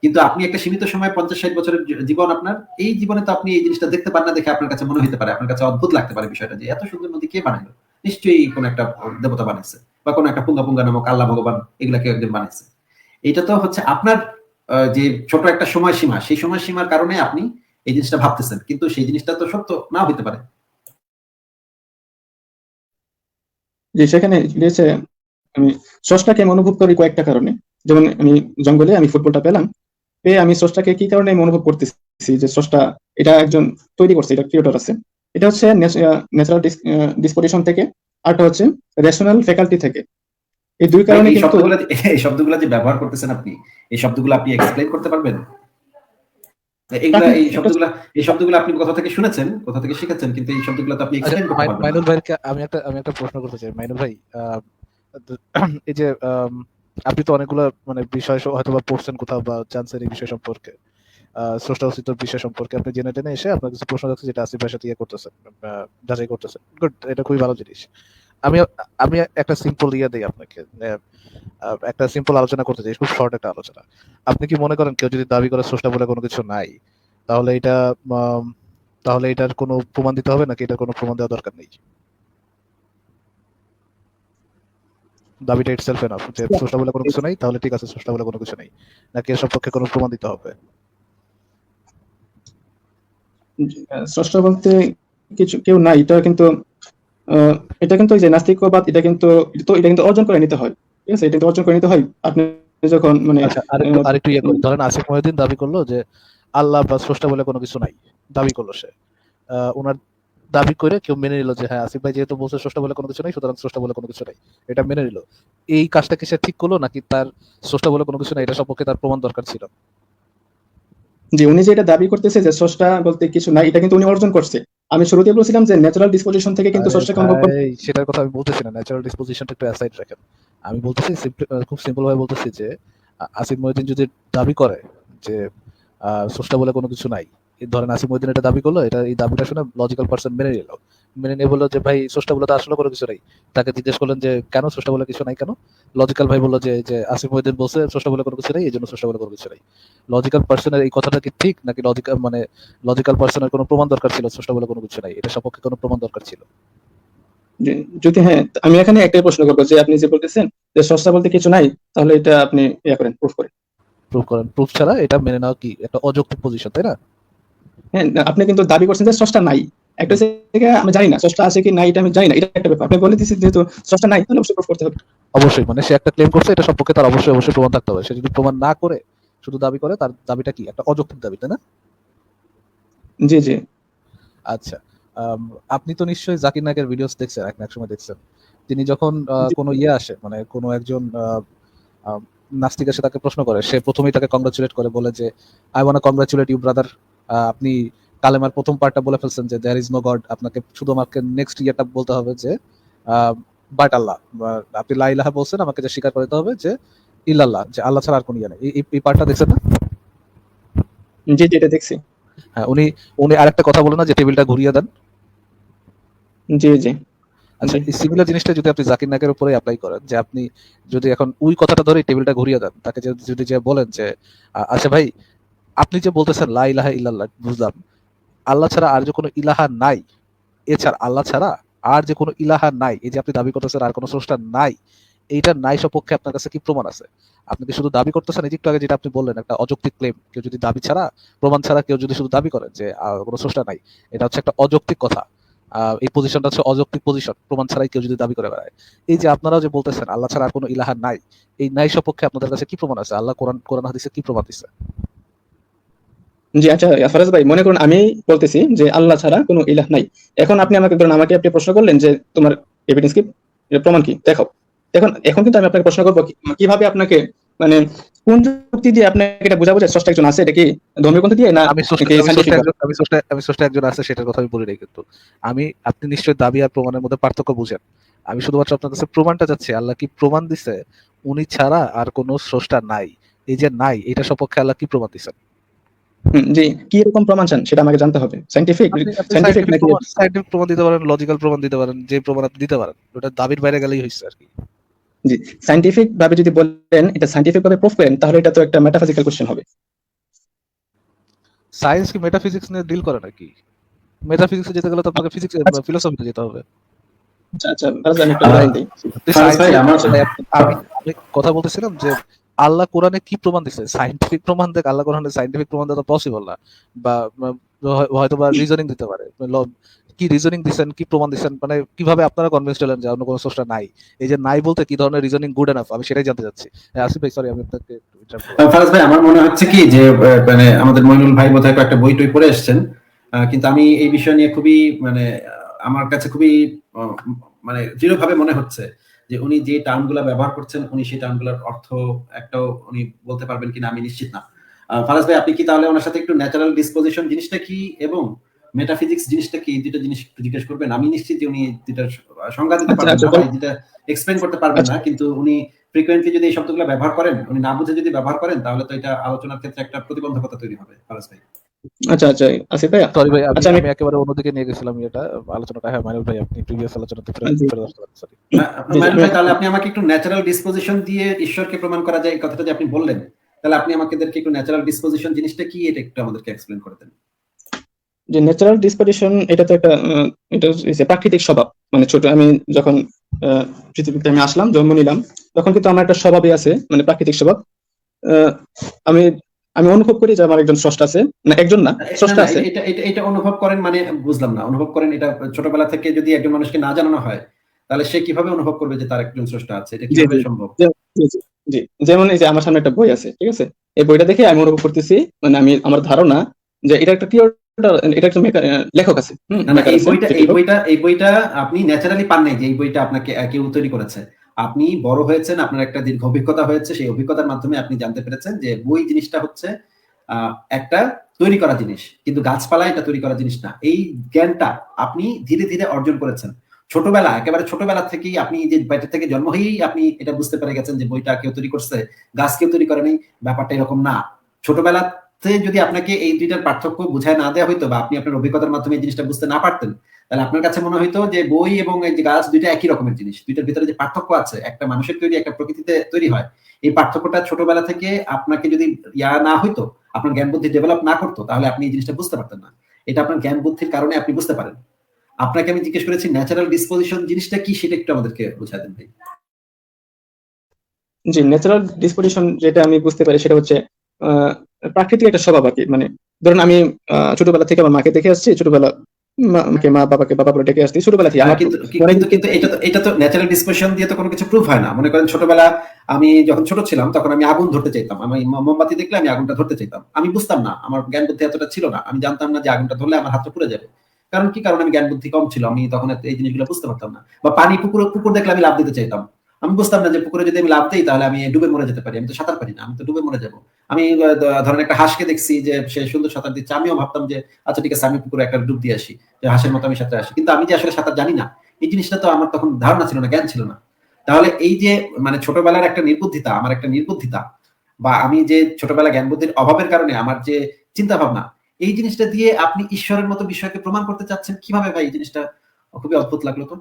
কিন্তু আপনি একটা সীমিত সময় 50-60 বছরের জীবন, আপনার এই জীবনে তো আপনি এই জিনিসটা দেখতে পান না, দেখে আপনার কাছে মনে হতে পারে, আপনার কাছে অদ্ভুত লাগতে পারে বিষয়টা, যে এত সুন্দর নদী কে বানাইলো, নিশ্চয়ই কোন একটা দেবতা বানাইছে, বা কোন একটা পুঙ্গা পুঙ্গা নামক আল্লাহ ভগবান এগুলা কেউ একজন বানাইছে। এটা তো হচ্ছে আপনার যে ছোট একটা সময়সীমা, সেই সময়সীমার কারণে আপনি এই জিনিসটা ভাবতেছেন, কিন্তু সেই জিনিসটা তো সত্য নাও হতে পারে। যে সেখানে রয়েছে, আমি স্রষ্টাকে আমি অনুভব করি কয়েকটা কারণে। যেমন আমি জঙ্গলে আমি ফুটবলটা পেলাম, পেয়ে আমি স্রষ্টাকে কি কারণে আমি অনুভব করতেছি যে স্রষ্টা এটা একজন তৈরি করছে, এটা ক্রিয়েটর আছে। এটা হচ্ছে ন্যাচারাল ডিসপোজিশন থেকে, আরটা হচ্ছে রেশনাল ফ্যাকাল্টি থেকে। এই দুই ভাই, কারণে এই কিন্তু শব্দগুলো, এই শব্দগুলো যে ব্যবহার করতেছেন আপনি, এই শব্দগুলো আপনি এক্সপ্লেইন করতে পারবেন? এইগুলা, এই একটা শব্দগুলা, এই শব্দগুলো আপনি কোথা থেকে শুনেছেন, কোথা থেকে শিখেছেন, কিন্তু এই শব্দগুলো তো আপনি আচ্ছা, এক্সপ্লেইন করতে পারবেন না। মাইনুল ভাইকে আমি একটা প্রশ্ন করতে চাই। মাইনুল ভাই, এই যে আপনি তো অনেকগুলো মানে বিষয় হয়তো বা পড়ছেন কোথাও বা জানছেন এই বিষয় সম্পর্কে, স্রষ্টা অস্তিত্বের বিষয় সম্পর্কে আপনি জেনে টেনে এসে আপনার কিছু প্রশ্ন রাখছে যেটা আসিফ ভাইয়ের সাথে ইয়ে করতেছেন, যাচাই করতেছেন। গুড, এটা খুবই ভালো জিনিস। আমি আমি একটা সিম্পল ইয়ে দিই আপনাকে, একটা সিম্পল আলোচনা করতে চাই, খুব শর্ট একটা আলোচনা। আপনি কি মনে করেন কেউ যদি দাবি করে স্রষ্টা বলে কোনো কিছু নাই, তাহলে এটা আম, তাহলে এটার কোনো প্রমাণ দিতে হবে নাকি এটার কোনো প্রমাণ দেওয়া দরকার নেই? দাবিটা ইটসেলফ এনাফ যে স্রষ্টা বলে কোনো কিছু নাই, তাহলে ঠিক আছে স্রষ্টা বলে কোনো কিছু নেই, নাকি এর সপক্ষে কোনো প্রমাণ দিতে হবে? স্রষ্টা বলতে কিছু কেউ নাই, এটা কিন্তু এটা কিন্তু ওই যে নাস্তিকবাদ, এটা কিন্তু অর্জন করে নিতে হয়। ঠিক আছে, এটা কিন্তু অর্জন করে নিতে হয় আপনি যখন মানে আচ্ছা, আরেকটু ইয়ে করি, ধরেন আসিফ মহিউদ্দিন দাবি করলো যে আল্লাহ বা স্রষ্টা বলে কোনো কিছু নাই, দাবি করলো সে। ওনার দাবি করে কেউ মেনে নিল যে হ্যাঁ আসিফ ভাই যেহেতু বলছে স্রষ্টা বলে কোনো কিছু নাই, সুতরাং স্রষ্টা বলে কোনো কিছু নাই, এটা মেনে নিল। এই কাজটা কি সে ঠিক করলো, নাকি তার স্রষ্টা বলে কোনো কিছু নাই এটা সম্পর্কে তার প্রমাণ দরকার ছিল? যে উনি যে এটা দাবি করতেছে যে স্রষ্টা বলতে কিছু নাই, এটা কিন্তু উনি অর্জন করছে। আমি শুরুতে বলছিলাম যে ন্যাচারাল ডিসপোজিশন থেকে কিন্তু আরে স্রষ্টাকে অনুভব ভাই, সেটার কথা আমি বলতেছি না, ন্যাচারাল ডিসপোজিশনটা একটু অ্যাসাইড রাখেন। আমি বলতেছি খুব সিম্পল ভাবে বলতেছি যে আসিফ মহিউদ্দিন যদি দাবি করে যে স্রষ্টা বলে কোনো কিছু নাই, এই ধরেন আসিফ মহিউদ্দিন এটা দাবি করলো, এটা এই দাবিটা শুনে লজিক্যাল পার্সন মেনে নিল, মেনে নিয়ে বললো যে ভাই স্রষ্টা বলে তো আসলে কোনো কিছু নাই। তাকে জিজ্ঞেস করলেন যে কেন স্রষ্টা বলে কিছু নাই কেন? লজিক্যাল ভাই বললো যে যে আসিফ মহিউদ্দিন বলছে স্রষ্টা বলে কোনো কিছু নাই, এই জন্য স্রষ্টা বলে কোনো কিছু নাই। লজিক্যাল পার্সনের এই কথাটা কি ঠিক, নাকি লজিক্যাল পার্সনের কোনো প্রমাণ দরকার ছিল স্রষ্টা বলে কোনো কিছু নাই, এটা সপক্ষে কোনো প্রমাণ দরকার ছিল? যদি হ্যাঁ, আমি এখানে একটাই প্রশ্ন করবো যে আপনি যে বলতেছেন যে স্রষ্টা বলতে কিছু নাই, তাহলে এটা আপনি ইয়া করেন, প্রুফ করেন। প্রুফ করেন। প্রুফ ছাড়া এটা মেনে নেওয়া কি একটা অযৌক্তিক পজিশন, তাই না? হ্যাঁ, আপনি কিন্তু দাবি করছেন যে স্রষ্টা নাই। একটা জায়গায় আমি জানি না স্রষ্টা আছে কি নাই, এটা আমি জানি না, এটা একটা ব্যাপার। আপনি বলে দিচ্ছেন যেহেতু স্রষ্টা নাই, তাহলে অবশ্যই প্রুফ করতে হবে। অবশ্যই, মানে সে একটা ক্লেম করছে, এটা সম্পর্কে তার অবশ্যই অবশ্যই প্রমাণ থাকতে হবে। সে যদি প্রমাণ না করে শুধু দাবি করে, তার দাবিটা কি একটা অযৌক্তিক দাবি, তাই না? জি জি। আচ্ছা, আম, আপনি তো নিশ্চয়ই জাকির নায়কের ভিডিওস দেখছেন, এক সময় দেখছেন। তিনি যখন জি। কোনো ইয়ে আসে, মানে কোনো একজন আহ, নাস্তিক এসে তাকে প্রশ্ন করে, সে প্রথমেই তাকে কংগ্রাচুলেট করে, বলে যে I want congratulate you brother, আপনি কালেমার প্রথম পার্টটা বলে ফেলছেন যে দেয়ার ইজ নো গড, আপনাকে শুধু আমাকে নেক্সট ইয়েটা বলতে হবে যে বাট আল্লাহ, আপনি লা ইলাহা বলছেন, আমাকে যে স্বীকার করতে হবে যে ইল্লাল্লাহ, যে আল্লাহ ছাড়া আর কোনো ইয়ে নেই। এই পার্টটা দেখছেন না? জি জি, এটা দেখছি। হ্যাঁ, উনি উনি আরেকটা কথা বলে না যে টেবিলটা ঘুরিয়ে দেন? জি জি আচ্ছা, জি। এই সিমিলার জিনিসটা যদি আপনি জাকির নায়কের উপরে অ্যাপ্লাই করেন, যে আপনি যদি এখন ওই কথাটা ধরে টেবিলটা ঘুরিয়ে দেন, তাকে যদি যে বলেন যে আচ্ছা ভাই, আপনি যে বলতেছেন লা ইলাহা ইল্লাল্লাহ, বুঝলাম, আল্লাহ ছাড়া আর যে কোনো ইলাহা নাই, এছাড়া আল্লাহ ছাড়া আর যে কোনো ইলাহা নাই, এই যে আপনি দাবি করতেছেন আর কোনো স্রষ্টা নাই, এইটার নাই সপক্ষে আপনার কাছে কি প্রমাণ আছে? আপনি কি শুধু দাবি করতেছেন, এই যে একটু আগে যেটা আপনি বললেন, একটা অযৌক্তিক ক্লেম, কেউ যদি দাবি ছাড়া, প্রমাণ ছাড়া কেউ যদি শুধু দাবি করেন যে কোনো স্রষ্টা নাই, এটা হচ্ছে একটা অযৌক্তিক কথা। এই পজিশনটা হচ্ছে অযৌক্তিক পজিশন, প্রমাণ ছাড়াই কেউ যদি দাবি করে বেড়ায়। এই যে আপনারাও যে বলতেছেন আল্লাহ ছাড়া আর কোনো ইলাহা নাই, এই নাই সপক্ষে আপনাদের কাছে কি প্রমাণ আছে? আল্লাহ কোরআন কোরআন হাদিসে কি প্রমাণ দিচ্ছে? জি আচ্ছা, ফারাজ ভাই, মনে করুন আমি বলতেছি যে আল্লাহ ছাড়া কোনো ইলাহ নাই। এখন আপনি আমাকে ধরুন, আমাকে আপনি প্রশ্ন করলেন যে তোমার এভিডেন্স কি, এর প্রমাণ কি দেখাও। এখন এখন কিন্তু আমি আপনাকে প্রশ্ন করবো কিভাবে আপনাকে, মানে কোন যুক্তি দিয়ে আপনাকে এটা বোঝাবো যে স্রষ্টা একজন আছে, এটা কি ধর্মীয় পন্থা দিয়ে না আমি স্রষ্টা নাকি আমি স্রষ্টা সাইন্টিফিক? একজন আমি স্রষ্টা একজন আছে সেটার কথা আমি বলি নাই কিন্তু। আপনি নিশ্চয়ই দাবি আর প্রমাণের মধ্যে পার্থক্য বুঝেন। আমি শুধুমাত্র আপনার কাছে প্রমাণটা চাচ্ছি, আল্লাহ কি প্রমাণ দিছে উনি ছাড়া আর কোনো স্রষ্টা নাই? এই যে নাই, এটা সপক্ষে আল্লাহ কি প্রমাণ দিছেন? জি, কি রকম প্রমাণ চান সেটা আমাকে জানতে হবে। সাইন্টিফিক আপনি সাইন্টিফিক নাকি? সায়েন্টিফিক প্রমাণ দিতে পারেন, লজিক্যাল প্রমাণ দিতে পারেন, যে প্রমাণ আপনি দিতে পারেন, ওটা দাবির বাইরে গেলেই হয়েছে আর কি। জি, সাইন্টিফিক ভাবে যদি বলেন, এটা সাইন্টিফিক ভাবে প্রুফ করেন, তাহলে এটা তো একটা মেটাফিজিক্যাল কোশ্চেন হবে। সায়েন্স কি মেটাফিজিক্স নিয়ে ডিল করে নাকি? মেটাফিজিক্সে যেতে গেলে তো আপনাকে ফিজিক্স আচ্ছা ফিলোসফিতে যেতে হবে। আচ্ছা আচ্ছা, ফারাজ, আমি একটা আহ, উদাহরণ দিই। আপনি ফারাজ ভাই, সায়েন্স, আমার আমি কথা বলতেছিলাম যে আল্লাহ কোরআনে কি প্রমাণ দিচ্ছে? সাইন্টিফিক প্রমাণ দেখ, আল্লাহ কোরআনে সাইন্টিফিক প্রমাণ দেওয়া পসিবল না। বা হয়তো বা রিজনিং দিতে পারে। কি রিজনিং দিচ্ছেন, কি প্রমাণ দিচ্ছেন, মানে কিভাবে আপনারা কনভিন্সড হলেন যে অন্য কোনো সোর্সটা নাই? এই যে নাই বলতে কি ধরনের রিজনিং গুড এনাফ, আমি সেটাই জানতে চাচ্ছি। হ্যাঁ, আসিফ ভাই, সরি আমি আপনাকে একটু interrupt করলাম। ফারাজ ভাই, আমার মনে হচ্ছে কি যে মানে আমাদের মইনুল ভাই বোধহয় একটা বই টই পড়ে এসেছেন। কিন্তু আমি এই বিষয় নিয়ে খুবই মানে আমার কাছে খুবই আহ, মানে দৃঢ়ভাবে মনে হচ্ছে যে উনি যে টার্মগুলো ব্যবহার করছেন, উনি সেই টার্মগুলোর অর্থ একটাও উনি বলতে পারবেন কিনা আমি নিশ্চিত না। ফারাজ ভাই, আপনি কি তাহলে ওনার সাথে একটু ন্যাচারাল ডিসপোজিশন জিনিসটা কি এবং মেটাফিজিক্স জিনিসটা কি, এই দুটো জিনিস একটু জিজ্ঞেস করবেন। আমি নিশ্চিত যে উনি দুটার সংজ্ঞা দিতে আচ্ছা পারবেন আচ্ছা না বা এই দুটা এক্সপ্লেন করতে পারবেন আচ্ছা না, কিন্তু উনি ফ্রিকোয়েন্টলি যদি এই শব্দগুলো ব্যবহার করেন, উনি না বুঝে যদি ব্যবহার করেন, তাহলে তো এটা আলোচনার ক্ষেত্রে একটা প্রতিবন্ধকতা তৈরি হবে ফারাজ ভাই। আচ্ছা আচ্ছা, আসিফ ভাইয়া। সরি ভাই, আমি আচ্ছা আমি আমি একেবারে অন্যদিকে নিয়ে গেছিলাম এটা আলোচনাটা। হ্যাঁ মাইনুল ভাই, আপনি প্রিভিয়াস আলোচনাতে ফেরত জি ফেরত আসতে পারেন, সরি। জি মাইনুল আমি ভাই, তাহলে আপনি আমাকে একটু ন্যাচারাল ডিসপোজিশন দিয়ে ঈশ্বরকে প্রমাণ করা যায়, এই কথাটা যে আপনি বললেন, তাহলে আপনি আমাদেরকে একটু ন্যাচারাল ডিসপোজিশন জিনিসটা কি এটা একটু আমাদেরকে এক্সপ্লেন করে দেন। যে ন্যাচারাল ডিসপোজিশন, এটা তো একটা এটা হচ্ছে প্রাকৃতিক স্বভাব। মানে ছোট আমি যখন পৃথিবীতে আমি আসলাম, জন্ম নিলাম, তখন কিন্তু আমার একটা স্বভাবই আছে, মানে প্রাকৃতিক স্বভাব। আহ, আমি আমি অনুভব করি যে আমার একজন স্রষ্টা আছে, না একজন না, না স্রষ্টা না, আছে। এটা অনুভব করেন মানে বুঝলাম না। অনুভব করেন এটা ছোটবেলা থেকে যদি একজন মানুষকে না জানানো হয়, তাহলে সে কিভাবে অনুভব করবে যে তার একজন স্রষ্টা আছে? এটা জি কিভাবে জি সম্ভব? জি জি জি। যেমন এই যে আমার সামনে একটা বই আছে, ঠিক আছে, এই বইটা দেখে আমি অনুভব করতেছি, মানে আমি আমার ধারণা যে এটা একটা ক্রিয়েটর, এটা একটা লেখক আছে, না না, মেকার আছে, যে লেখক। এই বইটা আপনি ন্যাচারালি পান নাই যে এই বইটা আপনাকে কেউ তৈরি করেছে। আপনি বড় হয়েছেন, আপনার একটা দীর্ঘ অভিজ্ঞতা হয়েছে, সেই অভিজ্ঞতার মাধ্যমে আপনি জানতে পেরেছেন যে বই জিনিসটা হচ্ছে একটা তৈরি করা জিনিস, কিন্তু গাছপালা এটা তৈরি করা জিনিস না। এই জ্ঞানটা আপনি ধীরে ধীরে অর্জন করেছেন ছোটবেলা, একেবারে ছোটবেলা থেকেই। আপনি যে বাড়িতে থেকে জন্ম হয়েই আপনি এটা বুঝতে পেরে গেছেন যে বইটা কেউ তৈরি করছে, গাছ কেউ তৈরি করেনি। ব্যাপারটা এরকম না। ছোটবেলাতে যদি আপনাকে এই দুইটার পার্থক্য বুঝায় না দেওয়া হইতো, বা আপনি আপনার অভিজ্ঞতার মাধ্যমে এই জিনিসটা বুঝতে না পারতেন, তাহলে আপনার কাছে মনে হইতো যে বই এবং এই যে গাছ দুইটা একই রকমের জিনিস। দুইটার ভিতরে যে পার্থক্য আছে, একটা মানুষের তৈরি, একটা প্রকৃতিতে তৈরি হয়, এই পার্থক্যটা ছোটবেলা থেকে আপনাকে যদি না হইতো, আপনার জ্ঞান বুদ্ধি ডেভেলপ না করতো, তাহলে আপনি এই জিনিসটা বুঝতে পারতেন না। এটা আপনার জ্ঞান বুদ্ধির কারণে আপনি বুঝতে পারেন। আপনাকে আমি জিজ্ঞেস করেছি ন্যাচারাল ডিসপোজিশন জিনিসটা কি, সেটা একটু আমাদেরকে বুঝাই দেন ভাই। জি, ন্যাচারাল ডিসপোজিশন যেটা আমি বুঝতে পারি সেটা হচ্ছে আহ, প্রাকৃতিক একটা স্বভাব আর কি। মানে ধরুন আমি ছোটবেলা থেকে আমার মাকে দেখে আসছি, ছোটবেলা মাকে মা, বাবাকে বাবা বলে ডেকে আসছি ছোটবেলা থেকে। আমার কিন্তু মনে কিন্তু কিন্তু এটা তো ন্যাচারাল ডিসপোজিশন দিয়ে তো কোনো কিছু প্রুফ হয় না। মনে করেন ছোটবেলা আমি যখন ছোট ছিলাম, তখন আমি আগুন ধরতে চাইতাম। আমি মোমবাতি দেখলে আমি আগুনটা ধরতে চাইতাম। আমি বুঝতাম না, আমার জ্ঞান বুদ্ধি এতটা ছিল না, আমি জানতাম না যে আগুনটা ধরলে আমার হাতটা পুড়ে যাবে। কারণ কি? কারণ আমি জ্ঞান বুদ্ধি কম ছিল, আমি তখন এই জিনিসগুলো বুঝতে পারতাম না। বা পানি, পুকুর দেখলে আমি লাফ দিতে চাইতাম। আমি বুঝতাম না যে পুকুরে যদি আমি লাফ দিই তাহলে আমি ডুবে মরে যেতে পারি। আমি তো সাঁতার পারি না, আমি তো ডুবে মরে যাবো। আমি ধরেন একটা হাঁসকে দেখছি যে সে সুন্দর সাঁতার দিচ্ছে, আমিও ভাবতাম যে আচ্ছা ঠিক আছে, আমি পুকুরে একটা ডুব দিয়ে আসি, যে হাঁসের মতো আমি সাঁতারে আসি। কিন্তু আমি যে আসলে সাঁতার জানি না, এই জিনিসটা তো আমার তখন ধারণা ছিল না, জ্ঞান ছিল না। তাহলে এই যে মানে ছোটবেলার একটা নির্বুদ্ধিতা, আমার একটা নির্বুদ্ধিতা, বা আমি যে ছোটবেলা জ্ঞান বুদ্ধির অভাবের কারণে আমার যে চিন্তা ভাবনা, এই জিনিসটা দিয়ে আপনি ঈশ্বরের মতো বিষয়কে প্রমাণ করতে চাচ্ছেন কিভাবে ভাই? এই জিনিসটা খুবই অদ্ভুত লাগলো তো।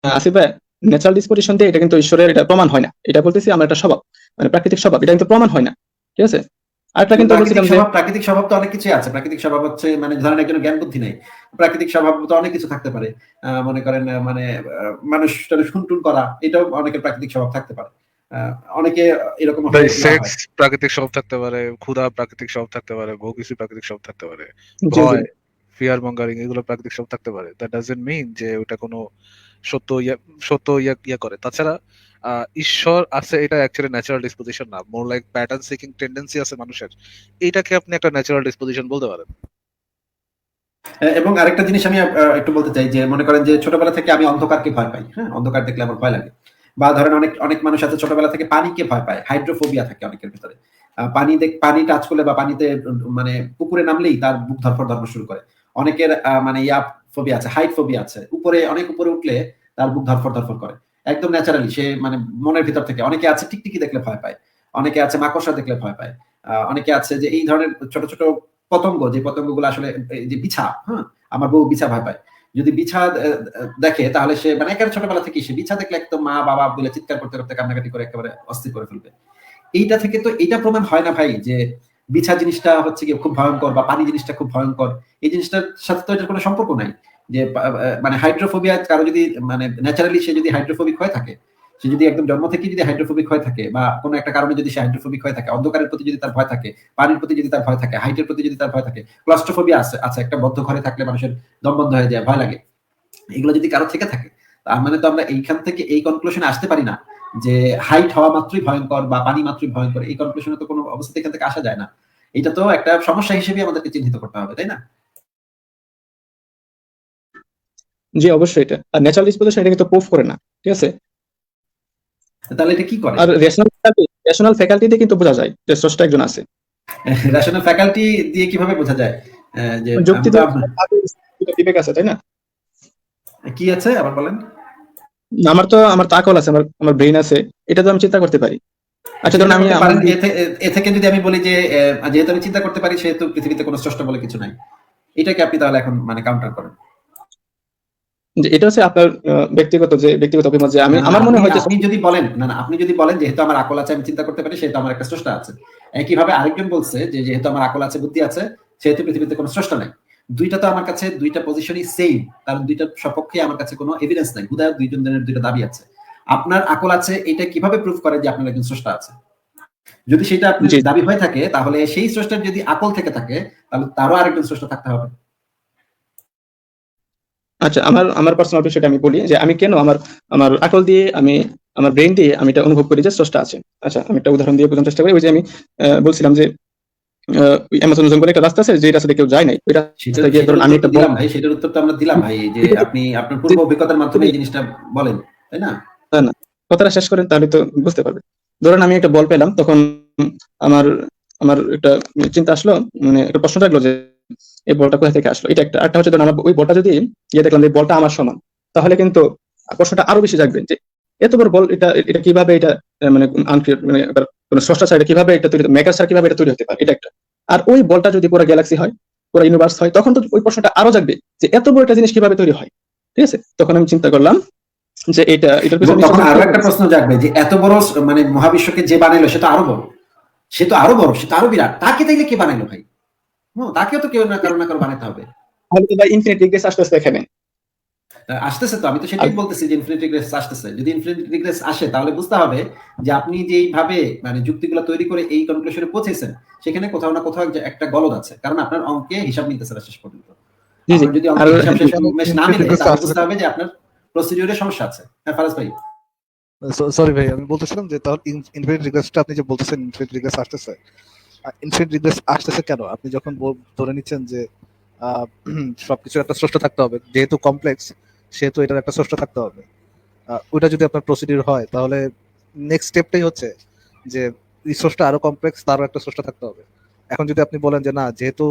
আসিফ ভাই, ন্যাচারাল ডিসপোজিশন দিয়ে এটা কিন্তু ঈশ্বরের এটা প্রমাণ হয় না। এটা বলতেছি আমার একটা স্বভাব, মানে প্রাকৃতিক স্বভাব, এটা কিন্তু প্রমাণ হয় না, ঠিক আছে। আরেকটা কিন্তু বলছিলাম যে প্রাকৃতিক স্বভাব তো অনেক কিছুই আছে। প্রাকৃতিক স্বভাব হচ্ছে মানে ধরেন একজনের জ্ঞান বুদ্ধি নেই, প্রাকৃতিক স্বভাব তো অনেক কিছু থাকতে পারে। মনে করেন মানে মানুষ টানুষ খুনটুন করা, এটাও অনেকের প্রাকৃতিক স্বভাব থাকতে পারে। অনেকে এরকম ভাই হয়ে ইয়া সেক্স হয়। প্রাকৃতিক স্বভাব থাকতে পারে, ক্ষুধা প্রাকৃতিক স্বভাব থাকতে পারে, বহু কিছু প্রাকৃতিক স্বভাব থাকতে পারে, জি জি ভয়, ফিয়ার মঙ্গারিং, এগুলো প্রাকৃতিক স্বভাব থাকতে পারে। দ্যাট ডাজন্ট মিন যে ওটা কোনো সত্য ইয়া করে। তাছাড়া ঈশ্বর আছে এটা অ্যাকচুয়ালি ন্যাচারাল ডিসপোজিশন না, more like pattern seeking tendency আছে মানুষের, এইটাকে আপনি একটা ন্যাচারাল ডিসপোজিশন বলতে পারেন। এবং আরেকটা জিনিস আমি একটু বলতে চাই যে মনে করেন যে ছোটবেলা থেকে আমি অন্ধকারকে ভয় পাই, হ্যাঁ, অন্ধকার দেখলে আমার ভয় লাগে। বা ধরেন অনেক অনেক মানুষ আছে ছোটবেলা থেকে পানিকে ভয় পায়, হাইড্রোফোবিয়া থাকে অনেকের ভিতরে। পানি টাচ করলে বা পানিতে মানে পুকুরে নামলেই তার বুক ধরফর শুরু করে। অনেকের মানে ইয়া ফোবিয়া আছে, হাইট ফোবিয়া আছে, অনেক উপরে উঠলে তার বুক ধরফর করে একদম ন্যাচারালি, সে মানে মনের ভিতর থেকে। অনেকে আছে টিকটিকি দেখলে ভয় পায়, অনেকে আছে মাকড়সা দেখলে ভয় পায়, অনেকে আছে যে এই ধরনের ছোট ছোট পতঙ্গ, যে পতঙ্গগুলো আসলে এই যে বিছা, হ্যাঁ, আমার বউ বিছা ভয় পায়। যদি বিছা দেখে তাহলে সে মানে একেবারে ছোটবেলা থেকে সে বিছা দেখলে একদম মা বাবা বলে চিৎকার করতে করতে কান্নাকাটি করে একেবারে অস্থির করে ফেলবে। এইটা থেকে তো এটা প্রমাণ হয় না ভাই যে বিছা জিনিসটা হচ্ছে কি খুব ভয়ঙ্কর বা পানি জিনিসটা খুব ভয়ঙ্কর। এই জিনিসটার সাথে তো এটার কোনো সম্পর্ক নাই। যে মানে হাইড্রোফোবিয়া কারো যদি মানে ন্যাচারালি সে যদি হাইড্রোফোবিক হয়ে থাকে, সে যদি একদম জন্ম থেকে যদি হাইড্রোফোবিক হয়ে থাকে বা কোনো একটা কারণে যদি সে হাইড্রোফোবিক হয়ে থাকে, অন্ধকারের প্রতি যদি তার ভয় থাকে, পানির প্রতি যদি তার ভয় থাকে, হাইটের প্রতি যদি তার ভয় থাকে, ক্লাস্ট্রোফোবিয়া আছে আচ্ছা, একটা বদ্ধ ঘরে থাকলে মানুষের দম বন্ধ হয়ে যায়, ভয় লাগে, এগুলো যদি কারো থেকে থাকে, তার মানে তো আমরা এইখান থেকে এই কনক্লুশনে আসতে পারি না যে হাইট হওয়া মাত্রই ভয়ঙ্কর বা পানি মাত্রই ভয়ঙ্কর। এই কনক্লুশনে তো কোনো অবস্থা এখান থেকে আসা যায় না। এটা তো একটা সমস্যা হিসেবে আমাদেরকে চিহ্নিত করতে হবে, তাই না? জি অবশ্যই। এটা আর ন্যাচারাল ডিসপোজিশন এটা কিন্তু প্রুফ করে না, ঠিক আছে। তাহলে এটা কি করে? আর রেশনাল ফ্যাকাল্টিতে কিন্তু বোঝা যায় যে স্রষ্টা একজন আছে। রেশনাল ফ্যাকাল্টি দিয়ে কিভাবে বোঝা যায় যে যুক্তি আমি তো দিয়ে বিবেক আছে, তাই না? কি আছে আবার বলেন? আমার তো আকল আছে, আমার আমার ব্রেইন আছে, এটা তো আমি চিন্তা করতে পারি। আচ্ছা ধরুন চিন্তা আমি করতে আমার পারেন। এ থেকে যদি আমি বলি যে যেহেতু আমি চিন্তা করতে পারি সেহেতু পৃথিবীতে কোনো স্রষ্টা বলে কিছু নাই, এটাকে আপনি তাহলে এখন মানে কাউন্টার করেন। যে এটা হচ্ছে আপনার ব্যক্তিগত অভিমত, যে আমি না, না, আমার মনে হয় যে আপনি যদি বলেন, না, না, আপনি যদি বলেন যেহেতু আমার আকল আছে আমি চিন্তা করতে পারি সেহেতু আমার একটা স্রষ্টা আছে। একইভাবে আরেকজন বলছে যে যেহেতু আমার আকল আছে বুদ্ধি আছে সেহেতু পৃথিবীতে কোনো স্রষ্টা নাই। দুইটা তো আমার কাছে দুইটা পজিশনই সেম, কারণ দুইটার সপক্ষে আমার কাছে কোনো এভিডেন্স নাই। হুদায় দুইজনের দুইটা দাবি আছে। আপনার আকল আছে এটা কিভাবে প্রুফ করে যে আপনার একজন স্রষ্টা আছে? যদি সেটা আপনার জি। দাবি হয়ে থাকে তাহলে সেই স্রষ্টার যদি আকল থেকে থাকে তাহলে তারও আরেকজন স্রষ্টা থাকতে হবে। আচ্ছা আমার আমার পার্সোনাল বিষয়টা আমি বলি যে আমি কেন আমার আমার আকল দিয়ে আমি আমার ব্রেন দিয়ে আমি এটা অনুভব করি যে স্রষ্টা আছে। আচ্ছা আমি একটা উদাহরণ দিয়ে বোঝানোর চেষ্টা করি। ওই যে আমি বলছিলাম যে ওই অ্যামাজন জঙ্গলে একটা রাস্তা আছে, যে রাস্তাতে কেউ যায় নাই, ওই রাস্তায় গিয়ে সেটার ধরুন আমি উত্তর তো একটা দিলাম ভাই, সেটার উত্তর তো আমরা দিলাম ভাই, যে আপনি আপনার পূর্ব অভিজ্ঞতার মাধ্যমে এই জিনিসটা বলেন, তাই না? না না, কথাটা শেষ করেন তাহলে তো বুঝতে পারবে। ধরুন আমি একটা বল পেলাম, তখন আমার আমার একটা চিন্তা আসলো, মানে একটা প্রশ্ন জাগলো যে এই বলটা কোথা থেকে আসলো। এটা একটা। আরেকটা হচ্ছে ধরুন আমার ওই বলটা যদি গিয়ে দেখলাম যে বলটা আমার সমান, তাহলে কিন্তু প্রশ্নটা আরো বেশি জাগবে যে এত বড় বল, এটা এটা কিভাবে এটা মানে আনক্রিয়েট, মানে কোনো স্রষ্টা ছাড়া কিভাবে এটা তৈরি, মেকার ছাড়া কিভাবে এটা তৈরি হতে পারে, এটা একটা। আর ওই বলটা যদি পুরো গ্যালাক্সি হয়, পুরো ইউনিভার্স হয়, তখন তো ওই প্রশ্নটা আরো জাগবে যে এত বড় একটা জিনিস কিভাবে তৈরি হয়। ঠিক আছে, তখন আমি চিন্তা করলাম যে এটার এবং পিছনে তখন নিশ্চয়ই কোনো আরো প্রয়োজন একটা আছে। প্রশ্ন জাগবে যে এত বড় মানে মহাবিশ্বকে যে বানাইলো সে তো আরো বড়, সে তো আরো বড়, সে তো আরো বিরাট, তাকে তাইলে কে বানাইলো ভাই? তাকেও তো কেউ না কারো বানাইতে হবে। তাহলে তো ভাই ইনফিনিট রিগ্রেস আসতেছে এখানে। আসতেছে তো, আমি তো আর সেটাই বলতেছি যে ইনফিনিট রিগ্রেস আসতেছে। যদি ইনফিনিট রিগ্রেস আসে তাহলে বুঝতে হবে যে আপনি যেইভাবে মানে যুক্তিগুলো তৈরি করে এই কনক্লুশনে পৌঁছেছেন সেখানে কোথাও না কোথাও একটা গলদ আছে, কারণ আপনার অঙ্কে হিসাব মিলতেছে না শেষ পর্যন্ত। জি জি। আপনার যদি আর অঙ্কে হিসাব শেষ এখানে না ইনফিনিট মিলে রিগ্রেস তাহলে আসতেছে বুঝতে কেন? হবে যে আপনার প্রসিডিউরে সমস্যা আছে। হ্যাঁ ফারাজ ভাই। সরি ভাই, আমি বলতেছিলাম যে তাহলে ইনফিনিট রিগ্রেসটা আপনি যে বলতেছেন ইনফিনিট রিগ্রেস আসতেছে, ইনফিনিট রিগ্রেস আসতেছে কেন? আপনি যখন ধরে নিচ্ছেন যে আহ, সবকিছু একটা স্রষ্টা থাকতে হবে, যেহেতু কমপ্লেক্স সেহেতু এটার একটা স্রষ্টা থাকতে হবে। ওইটা যদি আপনার প্রসিডিউর হয় তাহলে নেক্সট স্টেপটাই হচ্ছে যে এই স্রষ্টা আরো কমপ্লেক্স, তারও একটা স্রষ্টা থাকতে হবে। এখন যদি আপনি বলেন যে না, যেহেতু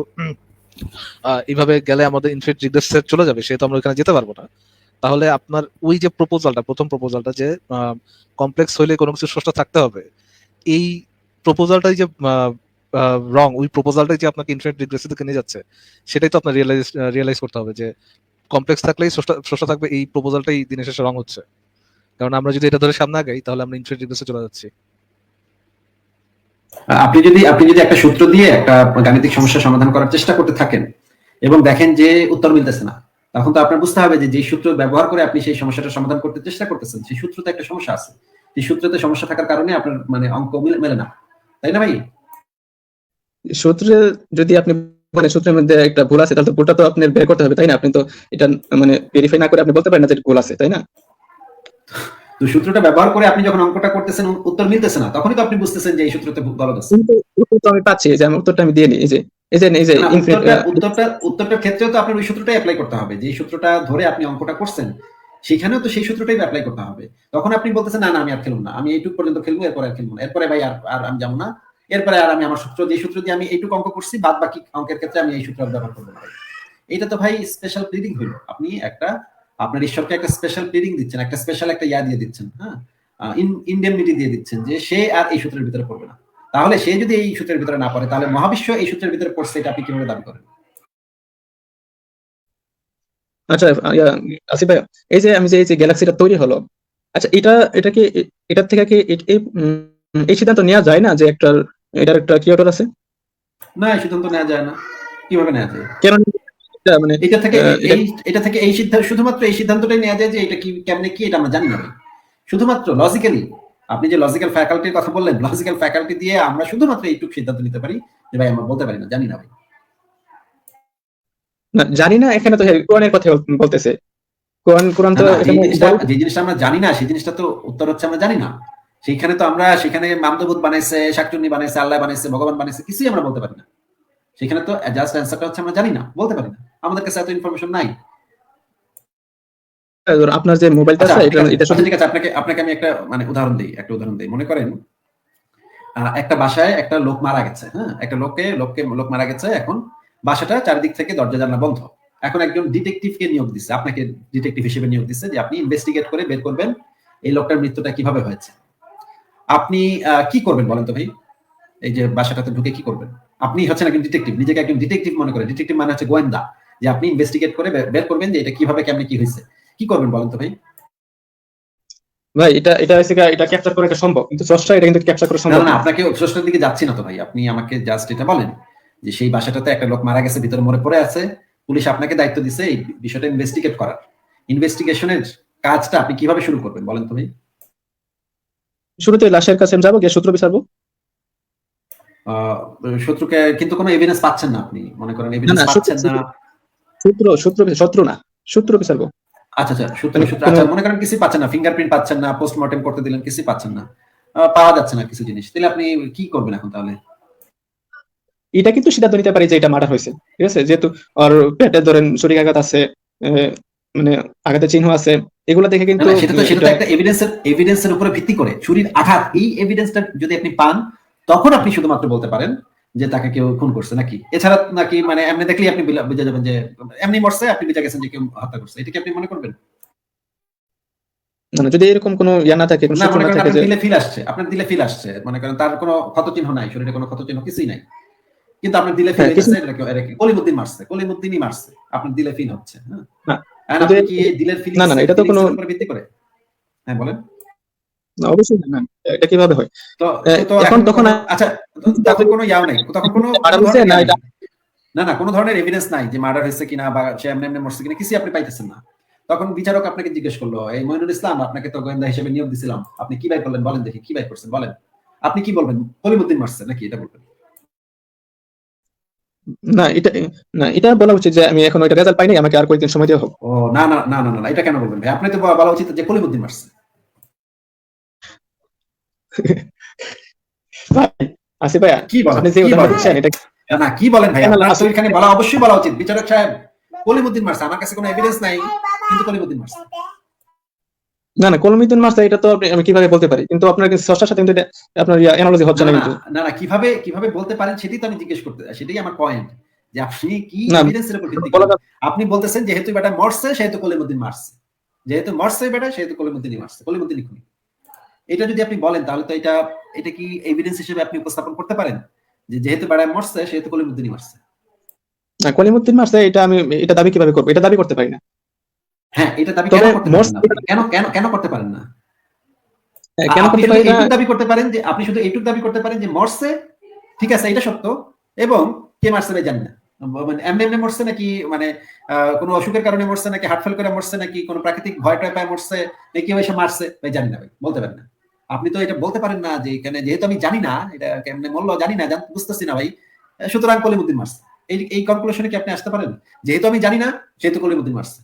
এইভাবে গেলে আমাদের ইনফিনিট রিগ্রেস চলে যাবে সেহেতু আমরা ওখানে যেতে পারবো না, তাহলে আপনার ওই যে প্রপোজালটা, প্রথম প্রপোজালটা যে কমপ্লেক্স হইলে কোনো কিছু স্রষ্টা থাকতে হবে, এই প্রপোজালটাই যে রং, ওই প্রপোজালটাই যে আপনাকে ইনফিনিট রিগ্রেসের দিকে নিয়ে যাচ্ছে, সেটাই তো আপনার রিয়েলাইজ করতে হবে যে কমপ্লেক্স থাকলেই স্রষ্টা থাকবে, এই প্রপোজালটাই দিনের শেষে রং হচ্ছে। কারণ আমরা যদি এটা ধরে সামনে আগাই তাহলে আমরা ইনফিনিট রিগ্রেসে চলে যাচ্ছি। আপনি যদি একটা সূত্র দিয়ে একটা গাণিতিক সমস্যা সমাধান করার চেষ্টা করতে থাকেন এবং দেখেন যে উত্তর মিলতেছে না, তখন তো আপনার বুঝতে হবে যে যে সূত্র ব্যবহার করে আপনি সেই সমস্যাটা সমাধান করতে চেষ্টা করতেছেন সেই সূত্রতে একটা সমস্যা আছে, সেই সূত্রতে সমস্যা থাকার কারণে আপনার মানে অঙ্ক মেলে না, তাই না ভাই? সূত্রে যদি আপনি বলেন সূত্রের মধ্যে একটা ভুল আছে, তাহলে তো ভুলটা তো আপনার বের করতে হবে, তাই না? আপনি তো এটা মানে ভেরিফাই না করে আপনি বলতে পারেন না যে ভুল আছে, তাই না? তো সূত্রটা ব্যবহার করে আপনি যখন অঙ্কটা করতেছেন উত্তর মিলতেছে না, তখনই তো আপনি বুঝতেছেন যে এই সূত্রতে গলদ আছে। কিন্তু উত্তর তো আমি পাচ্ছি, যে আমি উত্তরটা আমি দিয়ে নিই, এই যে না, ইনফিনিট। উত্তরটার ক্ষেত্রেও তো আপনার ওই সূত্রটাই অ্যাপ্লাই করতে হবে, যে সূত্রটা ধরে আপনি অঙ্কটা করছেন সেখানেও তো সেই সূত্রটাই অ্যাপ্লাই করতে হবে। তখন আপনি বলতেছেন না না আমি আর খেলবো না, আমি এইটুক পর্যন্ত খেলবো, এরপরে আর খেলবো না, এরপরে ভাই আর আর আমি যাবো না, এরপরে আর আমি আমার সূত্র যে সূত্র দিয়ে আমি এইটুক অঙ্ক করছি বাদ বাকি অঙ্কের ক্ষেত্রে আমি এই সূত্র আর ব্যবহার করবো না ভাই। এটা তো ভাই স্পেশাল প্লিডিং হইলো, আপনি একটা আপনার ঈশ্বরকে একটা স্পেশাল প্লিডিং দিচ্ছেন, একটা স্পেশাল একটা ইয়া দিয়ে দিচ্ছেন, হ্যাঁ, ইনডেমনিটি দিয়ে দিচ্ছেন যে সে আর এই সূত্রের ভিতরে পড়বে না। তাহলে সে যদি এই সূত্রের ভিতরে না পড়ে তাহলে মহাবিশ্ব এই সূত্রের ভিতরে পড়ছে, এটা আপনি কিভাবে দাবি করেন? আচ্ছা, আসিফ ভাই, এই যে গ্যালাক্সিটা তৈরি হলো, আচ্ছা এটা কি এটার থেকে কি এই সিদ্ধান্ত নেওয়া যায় না যে এটার একটা ক্রিয়েটর আছে? না, এই সিদ্ধান্ত নেওয়া যায় না। কিভাবে নেওয়া যায়? কেন এটা মানে এটা থেকে এটা এটা থেকে এই সিদ্ধান্ত, শুধুমাত্র এই সিদ্ধান্তটাই নেওয়া যায় যে এটা কি কেমনে কি এটা আমরা জানি না ভাই। শুধুমাত্র লজিক্যালি, আপনি যে লজিক্যাল ফ্যাকাল্টির কথা বললেন, লজিক্যাল ফ্যাকাল্টি দিয়ে আমরা শুধুমাত্র এইটুকু সিদ্ধান্ত নিতে পারি যে ভাই আমরা বলতে পারি না, জানি না ভাই। না, জানি না, এখানে তো কোরআনের কথা বলতেছে। কোরআন না তো না, এখানে যে জিনিসটা আমরা জানি না সেই জিনিসটা তো উত্তর হচ্ছে আমরা জানি না। সেইখানে তো আমরা সেখানে মামদুবুত বানাইছে, শাকচুন্নি বানাইছে, আল্লাহ বানাইছে, ভগবান বানাইছে, কিছুই আমরা বলতে পারি না। সেখানে তো জাস্ট অ্যান্সারটা হচ্ছে আমরা জানি না, বলতে পারি না, আমাদের কাছে এত ইনফরমেশন নাই। আপনার যে মোবাইলটা আচ্ছা আছে ঠিক আছে, এটা শুধু ঠিক আছে, আপনাকে আপনাকে আমি একটা মানে উদাহরণ দিই। মনে করেন একটা বাসায় একটা লোক মারা গেছে, হ্যাঁ, একটা লোক মারা গেছে, এখন বাসাটা চারিদিক থেকে দরজা জানলা বন্ধ। এখন একজন ডিটেকটিভকে নিয়োগ দিচ্ছে, আপনাকে ডিটেকটিভ হিসেবে নিয়োগ দিচ্ছে যে আপনি ইনভেস্টিগেট করে বের করবেন এই লোকটার মৃত্যুটা কিভাবে হয়েছে। আপনি কি করবেন বলেন তো ভাই? এই যে বাসাটাতে ঢুকে কি করবেন? আপনি হচ্ছেন একজন ডিটেকটিভ, নিজেকে একজন ডিটেকটিভ মনে করেন, ডিটেকটিভ মানে হচ্ছে গোয়েন্দা, যে আপনি ইনভেস্টিগেট করে বের করবেন যে এটা কিভাবে কেমনে কি হয়েছে। কি করবেন বলেন তো ভাই? ভাই, এটা হচ্ছে এটা ক্যাপচার করা সম্ভব, কিন্তু স্রষ্টা এটা কিন্তু ক্যাপচার করা না সম্ভব না, না। আপনাকে স্রষ্টার দিকে যাচ্ছি না তো ভাই, আপনি আমাকে জাস্ট এটা বলেন যে সেই বাসাটাতে একটা লোক মারা গেছে, ভিতরে মরে পড়ে আছে, পুলিশ আপনাকে দায়িত্ব দিছে এই বিষয়টা ইনভেস্টিগেট করার। ইনভেস্টিগেশনের কাজটা আপনি কিভাবে শুরু করবেন বলেন তো ভাই? শুরুতে লাশের কাছে আমি যাবো, গিয়ে সূত্র বিচারবো। আহ, শত্রুকে কিন্তু কোনো এভিডেন্স পাচ্ছেন না, আপনি মনে করেন না এভিডেন্স না, পাচ্ছেন না। শত্রু না, সূত্র বিচারবো। আচ্ছা আচ্ছা, মানে আচ্ছা, মনে করেন কিছুই পাচ্ছেন না, ফিঙ্গারপ্রিন্ট পাচ্ছেন না, পোস্টমর্টেম করতে দিলেন কিছুই পাচ্ছেন না, পাওয়া যাচ্ছে না কিছু জিনিস, তাহলে আপনি কি করবেন এখন তাহলে? এটা কিন্তু সিদ্ধান্ত নিতে পারি যে এটা মার্ডার হয়েছে, ঠিক আছে, যেহেতু আর পেটে ধরেন ছুরিকাঘাত আছে, মানে আঘাতের চিহ্ন আছে, এগুলো দেখে না কিন্তু না, সেটা তো একটা এভিডেন্সের উপরে ভিত্তি করে ছুরির আঘাত, এই এভিডেন্সটা যদি আপনি পান তখন আপনি শুধুমাত্র বলতে পারেন যে তাকে কেউ খুন করছে নাকি। এছাড়া নাকি মানে এমনি দেখলেই আপনি বুঝে যাবেন যে এমনি মরছে, আপনি বুঝে গেছেন যে কেউ হত্যা করছে, এটা কি আপনি মনে করবেন? মানে যদি এরকম কোনো ইয়া না থাকে, কোনো না, সূত্র মনে না করেন থাকে আপনার যে দিলে ফিল আসছে, মনে করেন তার কোনো ক্ষতচিহ্ন নাই, শরীরে কোনো ক্ষতচিহ্ন কিছুই নাই, কিন্তু আপনার দিলে ফিল হ্যাঁ কিছু হইতেছে এটা কি কলিমুদ্দিনই মারছে, আপনার দিলে ফিল হচ্ছে, হ্যাঁ। না, এখন শুধু আপনি কি এই দিলের না না না, এটা তো কোনো ফিলিংস এর উপর ভিত্তি করে, হ্যাঁ বলেন। না, অবশ্যই না, না, এটা কিভাবে হয়? তো তো তো এখন এখন তখন কোনো আচ্ছা, তখন কোনো ইয়াও নাই, তখন কোনো মার্ডার কোনো হয়েছে ধরনের না ইয়া নাই, এটা? না না, কোনো ধরনের এভিডেন্স নাই যে মার্ডার হয়েছে কিনা বা সে এমনি এমনি মরছে কিনা, কিছু আপনি পাইতেছেন না। তখন বিচারক আপনাকে জিজ্ঞেস করলো, এই মইনুল ইসলাম, আপনাকে তো গোয়েন্দা হিসেবে নিয়োগ দিছিলাম, আপনি কি বাই করলেন বলেন দেখি, কি বাই করছেন বলেন। আপনি কি বলবেন? কলিমুদ্দিন মারছে নাকি এটা বলবেন? না এটা না, এটা বলা উচিত যে আমি এখন ওইটা রেজাল্ট পাইনি, আমাকে আর কয়েকদিন সময় দেওয়া হোক। ও না না না না না না, এটা কেন বলবেন ভাই? আপনি তো বলা উচিত যে কলিমুদ্দিন মারছে। ভাই, আসিফ ভাইয়া, কি বলেন, আপনি যে কি উদাহরণ বলেন দিচ্ছেন এটা না, কি বলেন ভাই? কেন আপনার তো আসিফ এখানে অবশ্যই বলা উচিত বিচারক সাহেব কলিমুদ্দিন মারছে, আমার কাছে কোনো এভিডেন্স নাই কিন্তু কলিমুদ্দিন মারছে। না না, কলমিতুন মাস্টার, এটা তো আমি কিভাবে বলতে পারি, কিন্তু আপনার স্রষ্টার সাথে কিন্তু এটা আপনার অ্যানালজি হচ্ছে না না না কিন্তু। না না, কিভাবে বলতে পারেন সেটাই তো আমি জিজ্ঞেস করতে, সেটাই আমার পয়েন্ট, যে আপনি কি না, এভিডেন্সের উপর ভিত্তি বলা করেন। আপনি বলতেছেন যেহেতু বেটা মরছে সেহেতু কলিমুদ্দিন মারছে, যেহেতু মরছে বেটা সেহেতু কলিমুদ্দিনই মারছে, কলিমুদ্দিনই খুনি। এটা যদি আপনি বলেন তাহলে তো এটা কি এভিডেন্স হিসেবে আপনি উপস্থাপন করতে পারেন যে যেহেতু বেটা মরছে সেহেতু কলিমুদ্দিনই মারছে? না, কলিমুদ্দিন মাস্টার, এটা আমি এটা দাবি কিভাবে করবো? এটা দাবি করতে পারি না। হ্যাঁ, এটা দাবি কেন তবে করতে মোস্ট পারেন না আপনি? কেন কেন কেন করতে পারেন না? কেন আপনি করতে শুধু পারি না? এইটুকু দাবি করতে পারেন যে মরছে, ঠিক আছে, এটা সত্য, এবং কে মারছে ভাই জানি না, মানে এমনি এমনি মরছে নাকি, মানে কোনো অসুখের কারণে মরছে নাকি, হার্ট ফেল করে মরছে নাকি, কোনো প্রাকৃতিক ভয় টয় পায় মরছে নাকি, এসে মারছে ভাই জানি না, ভাই বলতে পারেন না। আপনি তো এটা বলতে পারেন না যে এখানে যেহেতু আমি জানি না এটা কেমনে মরলো, জানি না, বুঝতেছি না ভাই, সুতরাং কলিমুদ্দিন মারছে। এই কনক্লুশনে কি আপনি আসতে পারেন? যেহেতু আমি জানি না সেহেতু কলিমুদ্দিন মারছে।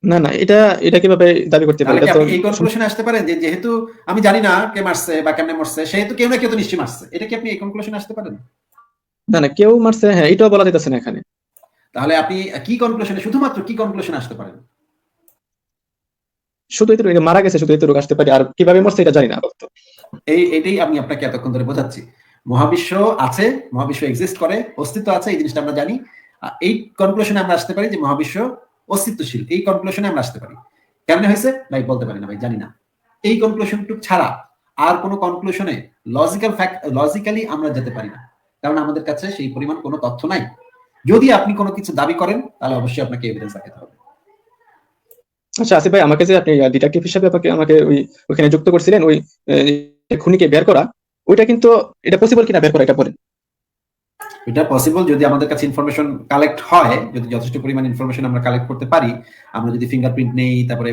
না না, এটা এটা কিভাবে দাবি করতে পারি? তাহলে এটা কি তো আপনি এই কনক্লুশনে আসতে পারেন যে যেহেতু আমি জানি না কে মারছে বা কেমনে মরছে, সেহেতু কেউ না কেউ তো নিশ্চয়ই মারছে? এটা কি আপনি এই কনক্লুশনে আসতে পারেন? না না, কেউ মারছে, হ্যাঁ, এটাও বলা যাইতেছে না এখানে। তাহলে আপনি কি কনক্লুশনে, শুধুমাত্র কি কনক্লুশনে আসতে পারেন? শুধু এই তো মারা গেছে, শুধু এই তো আসতে পারি, আর কিভাবে মরছে এটা জানি না আপাতত। এটাই আমি আপনাকে এতক্ষণ ধরে বোঝাচ্ছি। মহাবিশ্ব আছে, মহাবিশ্ব এক্সিস্ট করে, অস্তিত্ব আছে, এই জিনিসটা আমরা জানি। এই কনক্লুশনে আমরা আসতে পারি যে মহাবিশ্ব অস্তিত্বশীল, এই কনক্লুশনে আমরা আসতে পারি। কেমনে হয়েছে ভাই বলতে পারি না ভাই, জানি না। এই কনক্লুশনটুক ছাড়া আর কোনো কনক্লুশনে লজিক্যালি আমরা যেতে পারি না, কারণ আমাদের কাছে সেই পরিমাণ কোনো তথ্য নাই। যদি আপনি কোনো কিছু দাবি করেন তাহলে অবশ্যই আপনাকে এভিডেন্স দেখাতে হবে। আচ্ছা আসিফ ভাই, আমাকে যে আপনি ডিটেকটিভ হিসেবে আমাকে ওইখানে যুক্ত করছিলেন, ওই খুনিকে বের করা, ওইটা কিন্তু এটা পসিবল কিনা বের করা, এটা বলেন। এটা পসিবল যদি আমাদের কাছে ইনফরমেশন কালেক্ট হয়, যদি যথেষ্ট পরিমাণ ইনফরমেশন আমরা কালেক্ট করতে পারি, আমরা যদি ফিঙ্গারপ্রিন্ট নেই, তারপরে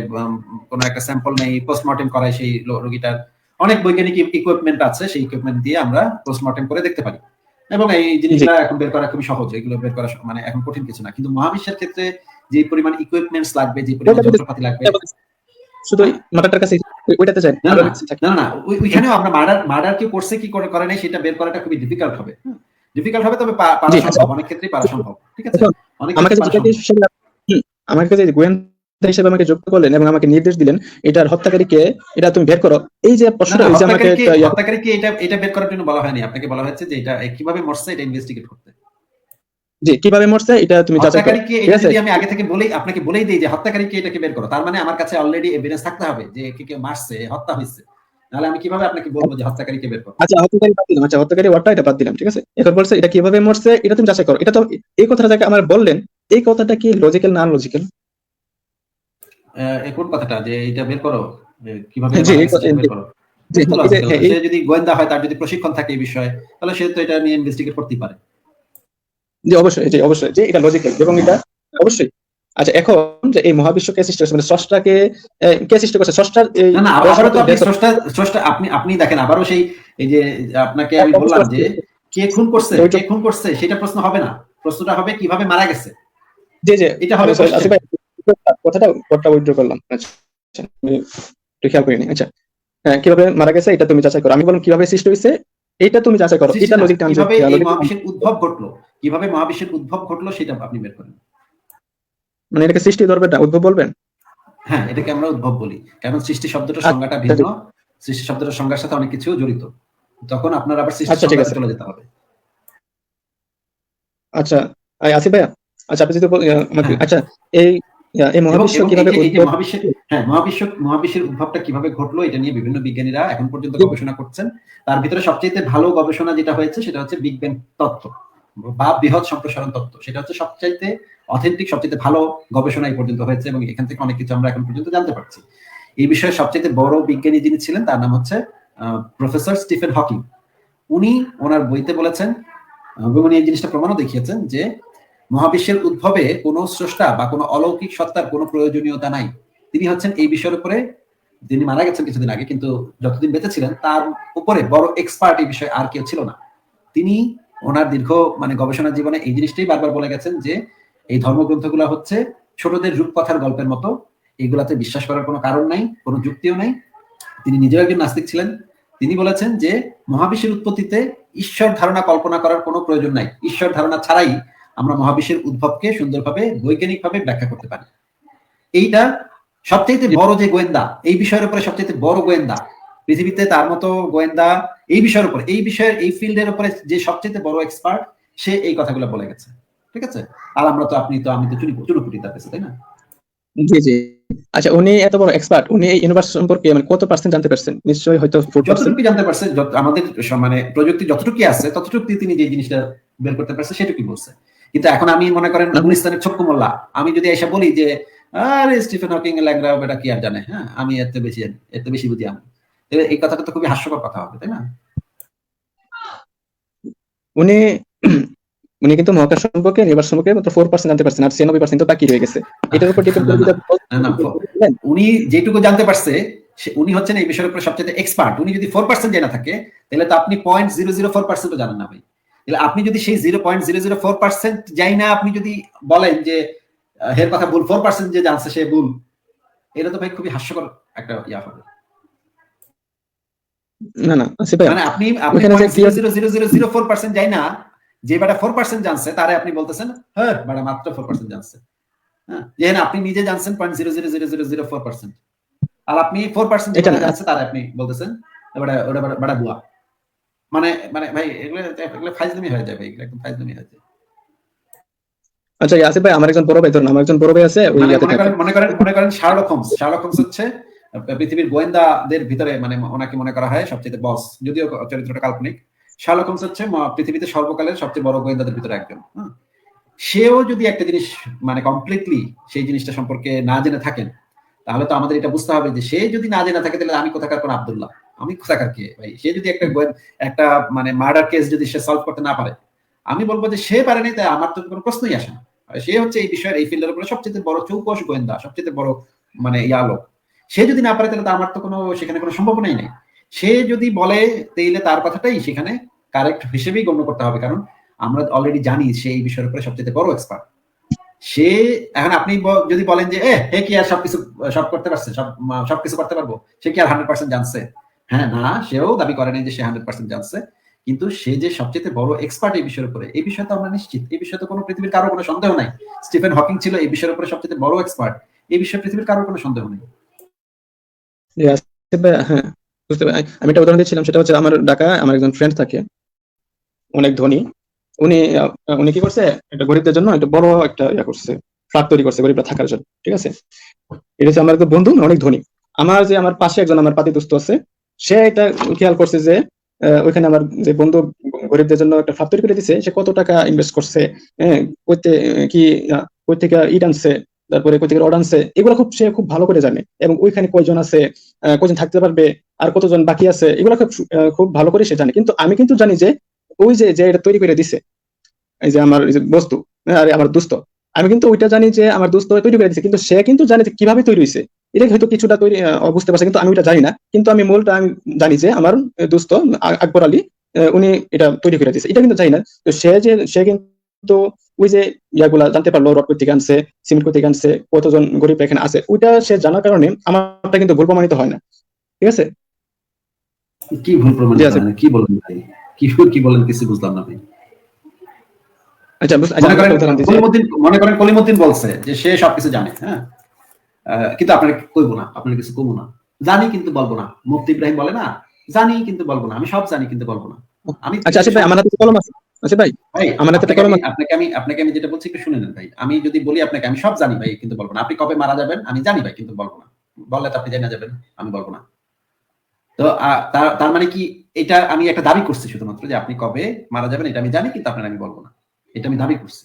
কোনো একটা স্যাম্পল নেই, পোস্টমর্টেম করাই সেই রোগীটার, অনেক বৈজ্ঞানিক ইকুইপমেন্ট আছে, সেই ইকুইপমেন্ট দিয়ে আমরা পোস্টমর্টেম করে দেখতে পারি। এবং এই জিনিসটা এখন বের করা খুবই সহজ, এগুলো বের করা মানে এখন কঠিন কিছু না। কিন্তু মহাবিশ্বের ক্ষেত্রে যে পরিমাণ ইকুইপমেন্টস লাগবে, যে পরিমাণ যন্ত্রপাতি লাগবে, শুধু মার্ডারটার কাছে ওইটাতে চাই না না না, ওইখানেও আমরা মার্ডার কি করছে কি করে নাই সেটা বের করাটা খুবই ডিফিকাল্ট হবে। ডিফিকাল্ট হবে, তবে পারা সম্ভব, অনেক ক্ষেত্রেই পারা সম্ভব। ঠিক আছে, অনেক আমাকে ক্ষেত্রে পারা সম্ভব। আমার কাছে গোয়েন্দা হিসেবে আমাকে যুক্ত করলেন এবং আমাকে নির্দেশ দিলেন এটার হত্যাকারীকে, এটা তুমি বের করো। এই যে প্রশ্নটা হইছে, আমাকে হত্যাকারীকে এটা বের করার জন্য বলা হয়নি, আপনাকে বলা হয়েছে যে এটা কিভাবে মরছে এটা ইনভেস্টিগেট করতে। জি, কিভাবে মরছে এটা তুমি যাচাই করো। হত্যাকারীকে এটা যদি আমি আগে থেকে আপনাকে বলেই দেই যে হত্যাকারীকে এটাকে বের করো, তার মানে আমার কাছে অলরেডি এভিডেন্স থাকতে হবে যে কে মারছে, হত্যা হয়েছে। নাহলে আমি কিভাবে আপনাকে বলবো যে হত্যাকারীকে বের করো? আচ্ছা, হত্যাকারী বাদ দিলাম, আচ্ছা হত্যাকারী ওয়ার্ডটা এটা বাদ দিলাম, ঠিক আছে। এখন বলছে এটা কিভাবে মরছে এটা তুমি যাচাই করো। এটা তো এই কথাটা যাকে আমার বললেন, এই কথাটা কি লজিক্যাল না আনলজিক্যাল? কোন কথাটা যে এটা বের করো, কিভাবে বের করো? সে যদি গোয়েন্দা হয়, তার যদি প্রশিক্ষণ থাকে এই বিষয়ে, তাহলে সে তো এটা নিয়ে ইনভেস্টিগেট করতেই পারে। জি অবশ্যই, জি অবশ্যই, যে এটা লজিক্যাল এবং এটা অবশ্যই। আচ্ছা, এখন যে এই মহাবিশ্ব কে সৃষ্টি করছে, মানে স্রষ্টাকে কে সৃষ্টি করছে? স্রষ্টার এই না আবারও তো আপনি স্রষ্টা আপনি দেখেন, আবারও সেই এই যে আপনাকে আমি বললাম যে কে খুন করছে সেটা প্রশ্ন হবে না, প্রশ্নটা হবে কিভাবে মারা গেছে। জি জি, এটা হবে কথাটা উইথড্র করলাম। আচ্ছা, আমি একটু খেয়াল করিনি। আচ্ছা, কিভাবে মারা গেছে এটা তুমি যাচাই করো। আমি বললাম কিভাবে সৃষ্টি হয়েছে এটা তুমি যাচাই করো। এটা লজিক টার্মস। কিভাবে এই মহাবিশ্বের উদ্ভব ঘটলো, কিভাবে মহাবিশ্বের উদ্ভব ঘটলো সেটা আপনি বের করেন। মানে এটাকে সৃষ্টি ধরবেন না উদ্ভব বলবেন? হ্যাঁ, এটাকে আমরা উদ্ভব বলি, কারণ সৃষ্টি শব্দটার সংজ্ঞাটা ভিন্ন, সৃষ্টি শব্দটার সংজ্ঞার সাথে অনেক কিছু জড়িত। তখন আপনার আবার সৃষ্টি সংজ্ঞাতে চলে যেতে হবে। আচ্ছা আসিফ ভাইয়া, আচ্ছা আপনি যদি আচ্ছা এই মহাবিশ্ব কিভাবে মহাবিশ্বের উদ্ভবটা কিভাবে ঘটলো এটা নিয়ে বিভিন্ন বিজ্ঞানীরা এখন পর্যন্ত গবেষণা করছেন। তার ভিতরে সবচেয়ে ভালো গবেষণা যেটা হয়েছে সেটা হচ্ছে বিগ ব্যাং তত্ত্ব বা বৃহৎ সম্প্রসারণ তত্ত্ব। সেটা হচ্ছে সবচাইতে অথেন্টিক, সবচেয়ে ভালো গবেষণা এই পর্যন্ত হয়েছে এবং এখান থেকে অনেক কিছু আমরা এখন পর্যন্ত জানতে পারছি। এই বিষয়ে সবচেয়ে বড় বিজ্ঞানী যিনি ছিলেন তার নাম হচ্ছে প্রফেসর স্টিফেন হকিং। উনি ওনার বইতে বলেছেন এবং উনি এই জিনিসটা প্রমাণও দেখিয়েছেন যে মহাবিশ্বের উদ্ভবে কোনো স্রষ্টা বা কোনো অলৌকিক সত্তার কোনো প্রয়োজনীয়তা নাই। তিনি হচ্ছেন এই বিষয়ের উপরে, তিনি মারা গেছেন কিছুদিন আগে, কিন্তু যতদিন বেঁচে ছিলেন তার উপরে বড় এক্সপার্ট এই বিষয়ে আর কেউ ছিল না। তিনি ওনার দীর্ঘ গবেষণা জীবনে এই জিনিসটাই বারবার বলে গেছেন যে এই ধর্মগ্রন্থগুলো হচ্ছে ছোটদের রূপকথার গল্পের মতো, এগুলাতে বিশ্বাস করার কোনো কারণ নাই, কোনো যুক্তিও নাই। তিনি নিজেও একজন নাস্তিক ছিলেন। তিনি বলেছেন যে মহাবিশ্বের উৎপত্তিতে ঈশ্বর ধারণা কল্পনা করার কোনো প্রয়োজন নাই, ঈশ্বর ধারণা ছাড়াই আমরা মহাবিশ্বের উদ্ভবকে সুন্দরভাবে বৈজ্ঞানিকভাবে ব্যাখ্যা করতে পারি। এইটা সবচেয়ে বড় যে গোয়েন্দা এই বিষয়ের উপরে, সবচেয়ে বড় গোয়েন্দা পৃথিবীতে, তার মতো গোয়েন্দা এই বিষয়ের উপরে, এই বিষয়ের এই ফিল্ডের উপরে যে সবচেয়ে বড় এক্সপার্ট, সে এই কথাগুলো বলে গেছে। ঠিক আছে, আর আমরা তো আমি তো চুনুপুটি তার কাছে, তাই না? জি জি। আচ্ছা, উনি এত বড় এক্সপার্ট, উনি এই ইউনিভার্স সম্পর্কে কত পার্সেন্ট জানতে পারছেন? নিশ্চয়ই হয়তো 4%। যতটুকু জানতে পারছেন, আমাদের প্রযুক্তি যতটুকু আছে ততটুকু তিনি যে জিনিসটা বের করতে পারছে সেটুকুই বলছে। কিন্তু এখন আমি মনে করেন গুলিস্তানের ছক্কু মোল্লা, আমি যদি এসে বলি যে আরে স্টিফেন হকিং এর ল্যাংড়া বেটা কি আর জানে, হ্যাঁ আমি এত বেশি জানি, এত বেশি বুঝি আমি। এই কথাটা তো খুবই হাস্যকর কথা হবে, তাই না? উনি উনি কিন্তু মহাকাশ সম্পর্কে নির্বাচন সম্পর্কে মাত্র 4% জানতে পারছেন, আর 96% তো বাকি রয়ে গেছে। এটার উপর ডিপেন্ড না করে না যদি না, উনি যেটুকু জানতে পারছে উনি হচ্ছেন এই বিষয়ের উপর সবচেয়ে এক্সপার্ট। উনি যদি 4% জানা থাকে তাহলে তো আপনি 0.004% জানেন না ভাই। তাহলে আপনি যদি সেই 0.004% যাই না আপনি যদি বলেন যে এর কথা ভুল, 4% যে জানছে সে ভুল, এটা তো ভাই খুবই হাস্যকর একটা ইয়া হবে। না না আসিফ ভাই, মানে আপনি ওখানে যে ক্লিয়ার 0.00004% যাই না, যে বেটা 4% জানছে তারে আপনি বলতেছেন হ্যাঁ বেটা মাত্র 4% জানছে। হ্যাঁ, যে না আপনি নিজে জানছেন 0.00004%, আর আপনি 4% এটা যেটা না। জানছে তার আপনি বলতেছেন ওটা ওটা বড় বুয়া। মানে মানে ভাই এগুলো এগুলো ফাইজলামি হয়ে যায় ভাই, এগুলো একদম ফাইজলামি হয়ে যায়। আচ্ছা আসিফ ভাই, আমার একজন বড় ভাই, ধরুন আমার একজন বড় ভাই আছে, ওই মানে ইয়াতে থাকে। মনে করেন শার্লক হোমস হচ্ছে পৃথিবীর গোয়েন্দাদের ভিতরে মানে ওনাকে মনে করা হয় সবচেয়ে বস, যদিও চরিত্রটা কাল্পনিক। শার্লক হোমস হচ্ছে পৃথিবীতে সর্বকালের সবচেয়ে বড় গোয়েন্দাদের ভিতরে একজন। হ্যাঁ, সেও যদি একটা জিনিস মানে কমপ্লিটলি সেই জিনিসটা সম্পর্কে না জেনে থাকেন, তাহলে তো আমাদের এটা বুঝতে হবে যে সে যদি না জেনে থাকে তাহলে আমি কোথাকার কোন আব্দুল্লাহ, আমি কোথাকার কে ভাই। সে যদি একটা মানে মার্ডার কেস যদি সে সলভ করতে না পারে, আমি বলবো যে সে পারেনি, তাই আমার তো কোনো প্রশ্নই আসে না। আর সে হচ্ছে এই বিষয়ের এই ফিল্ডের উপরে সবচেয়ে বড় চৌকস গোয়েন্দা, সবচেয়ে বড় মানে লোক। সে যদি না পারে তাহলে তো আমার তো কোনো সেখানে কোনো সম্ভাবনাই নেই। সে যদি বলে তাইলে তার কথাটাই সেখানে কারেক্ট হিসেবেই গণ্য করতে হবে, কারণ আমরা অলরেডি জানি সে এই বিষয়ের উপরে সবচেয়ে বড় এক্সপার্ট। সে এখন আপনি যদি বলেন যে হে কি আর সবকিছু সব করতে পারছে, সবকিছু করতে পারবো, সে কি আর 100% জানছে? হ্যাঁ না, সেও দাবি করে নাই যে সে 100% জানছে, কিন্তু সে যে সবচেয়ে বড় এক্সপার্ট এই বিষয়ের উপরে, এই বিষয়ে তো আমরা নিশ্চিত। এই বিষয়ে তো কোনো পৃথিবীর কারো কোনো সন্দেহ নাই। স্টিফেন হকিং ছিল এই বিষয়ের উপরে সবচেয়ে বড় এক্সপার্ট, এই বিষয়ে পৃথিবীর কারোর কোনো সন্দেহ নেই। যে আসিফ ভাই, হ্যাঁ বুঝতে পারি। আমি একটা উদাহরণ দিচ্ছিলাম, সেটা হচ্ছে আমার ঢাকা আমার একজন ফ্রেন্ড থাকে, অনেক ধনী। উনি উনি কি করছে, একটা গরিবদের জন্য একটা বড় একটা ইয়া করছে, ফ্ল্যাট তৈরি করছে গরিবরা থাকার জন্য, ঠিক আছে। এটা হচ্ছে আমার একটা বন্ধু, অনেক ধনী। আমার পাশে একজন আমার পাতি দোস্ত আছে, সে এটা খেয়াল করছে যে ওইখানে আমার যে বন্ধু গরিবদের জন্য একটা ফ্ল্যাট তৈরি করে দিছে, সে কত টাকা ইনভেস্ট করছে, কইতে কি কই থেকে ইট আনছে, তারপরে কই থেকে রড আনছে, এগুলো সে খুব ভালো করে জানে। এবং ওইখানে কয়জন আছে, কয়জন থাকতে পারবে, আর কতজন বাকি আছে, এগুলো খুব ভালো করে সে জানে। কিন্তু আমি কিন্তু জানি যে ওই যে যে এটা তৈরি করে দিছে, এই যে আমার এই যে বস্তু, আরে আমার দোস্ত, আমি কিন্তু ওইটা জানি যে আমার দোস্ত তৈরি করে দিচ্ছে, কিন্তু সে কিন্তু জানে যে কিভাবে তৈরি হয়েছে। এটা হয়তো কিছুটা তৈরি বুঝতে পারছে, কিন্তু আমি ওটা জানি না। কিন্তু আমি মূলটা আমি জানি যে আমার দোস্ত আকবর আলী, উনি এটা তৈরি করে দিয়েছে, এটা কিন্তু জানি না। তো সে কিন্তু ওই যে ইয়াগুলা জানতে পারলো, রড থেকে আনছে, সিমেন্ট থেকে আনছে, কতজন গরিব এখানে আছে, ওইটা সে জানার কারণে আমারটা কিন্তু ভুল প্রমাণিত হয় না, ঠিক আছে। কি ভুল জি প্রমাণিত আছে। হয় না? কি বলেন ভাই? কি কি বলেন কিছু বুঝলাম না ভাই। আচ্ছা আচ্ছা, মনে আমি করেন একটা উদাহরণ দিচ্ছি। কলিমুদ্দিন বলছে যে সে সবকিছু জানে, হ্যাঁ, কিন্তু আপনাকে কইবো না, আপনার কিছু কমবো না, জানি কিন্তু বলবো না। মুফতি ইব্রাহিম বলে না, জানি কিন্তু বলবো না, আমি সব জানি কিন্তু বলবো না। আমি আচ্ছা পৃথিবীর আসিফ ভাই, আমার হাতে কলম আছে। আচ্ছা ভাই, ভাই আমার হাতে একটা কলম আছে। আপনাকে আমি যেটা বলছি একটু শুনে নেন ভাই। আমি যদি বলি আপনাকে আমি সব জানি ভাই কিন্তু বলবো না, আপনি কবে মারা যাবেন আমি জানি ভাই কিন্তু বলবো না, বললে তো আপনি জেনে যাবেন, আমি বলবো না। তো তার মানে কি, এটা আমি একটা দাবি করছি শুধুমাত্র যে আপনি কবে মারা যাবেন এটা আমি জানি কিন্তু আপনার আমি বলবো না, এটা আমি দাবি করছি।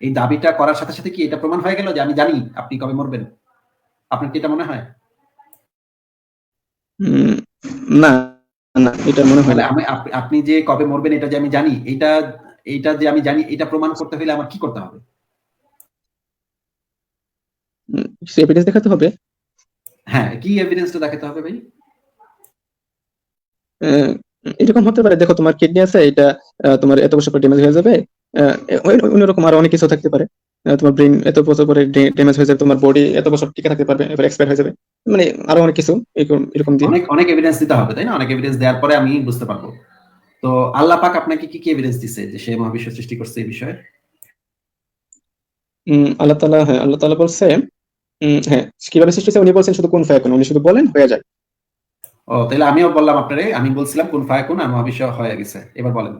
এই দাবিটা করার সাথে সাথে কি এটা প্রমাণ হয়ে গেল যে আমি জানি আপনি কবে মরবেন? আপনার কি এটা মনে হয়? উম, না না, এটা মনে হয় তাহলে না। আপনি যে কবে মরবেন এটা যে আমি জানি, এইটা যে আমি জানি এটা প্রমাণ করতে হলে আমার কি করতে হবে? কিছু এভিডেন্স দেখাতে হবে। হ্যাঁ, কি এভিডেন্সটা দেখাতে হবে ভাই? আহ, এরকম হতে পারে, দেখো তোমার কিডনি আছে, এটা তোমার এত বছর পর ড্যামেজ হয়ে যাবে। অন্যরকম আরো অনেক কিছু থাকতে পারে। তোমার ব্রেন এত বছর পরে ড্যামেজ হয়ে যাবে, তোমার বডি এত বছর টিকে থাকতে পারবে, এবার এক্সপায়ার হয়ে যাবে। মানে আরো অনেক কিছু এরকম এরকম দিয়ে। অনেক অনেক এভিডেন্স দিতে হবে তাই না? অনেক এভিডেন্স দেওয়ার পরে আমি বুঝতে পারবো। তো আল্লাহ পাক আপনাকে কি কি এভিডেন্স দিছে যে সে মহাবিশ্ব সৃষ্টি করছে এই বিষয়ে? আল্লাহ তাআলা, হ্যাঁ আল্লাহ তাআলা বলছে, হ্যাঁ কিভাবে সৃষ্টি হয়েছে উনি বলছেন শুধু কুন ফায়াকুন, উনি শুধু বলেন হয়ে যায়। ও তাহলে আমিও বললাম আপনারে, আমি বলছিলাম কোন ফায়াকুন আর মহাবিশ্ব হয়ে গেছে। এবার বলেন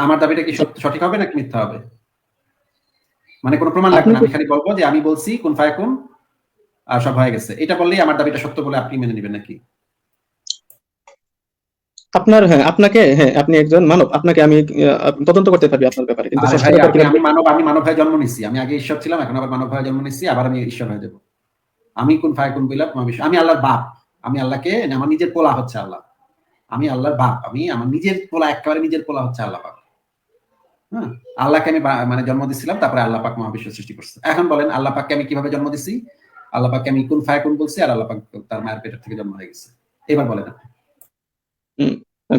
আমার দাবিটা কি সঠিক হবে নাকি মিথ্যা হবে? মানে কোনো প্রমাণ লাগবে আপনি না, আমি খালি বলবো যে আমি বলছি কোন ফায়াকুন আর সব হয়ে গেছে, এটা বললেই আমার দাবিটা সত্য বলে আপনি মেনে নেবেন নাকি? আপনার হ্যাঁ আপনাকে হ্যাঁ আপনি একজন মানব, আপনাকে আমি তদন্ত করতে পারবি আপনার ব্যাপারে, কিন্তু আরে স্রষ্টার ভাই ব্যাপারে আপনি কিভাবে? আমি মানব হয়ে জন্ম নিচ্ছি, আমি আগে ঈশ্বর ছিলাম, এখন আবার মানব হয়ে জন্ম নিচ্ছি, আবার আমি ঈশ্বর হয়ে যাবো। আমি কোন ফায়াকুন বইলা আমি আল্লাহর বাপ। আমি আল্লাহকে আমার নিজের পোলা হচ্ছে আল্লাহ। আমি আল্লাহর বাপ, আমি আমার নিজের পোলা, একেবারে নিজের পোলা হচ্ছে আল্লাহ পাক। হ্যাঁ, আল্লাহকে আমি মানে জন্ম দিছিলাম, তারপরে আল্লাহ পাক মহাবিশ্ব সৃষ্টি করছে। এখন বলেন আল্লাহ পাককে আমি কিভাবে জন্ম দিছি? আল্লাহ পাককে আমি কোন ফায়াকুন বলছি, আর আল্লাহ পাক তার মায়ের পেটের থেকে জন্ম হয়ে গেছে। এবার বলেন আপনি। হুম,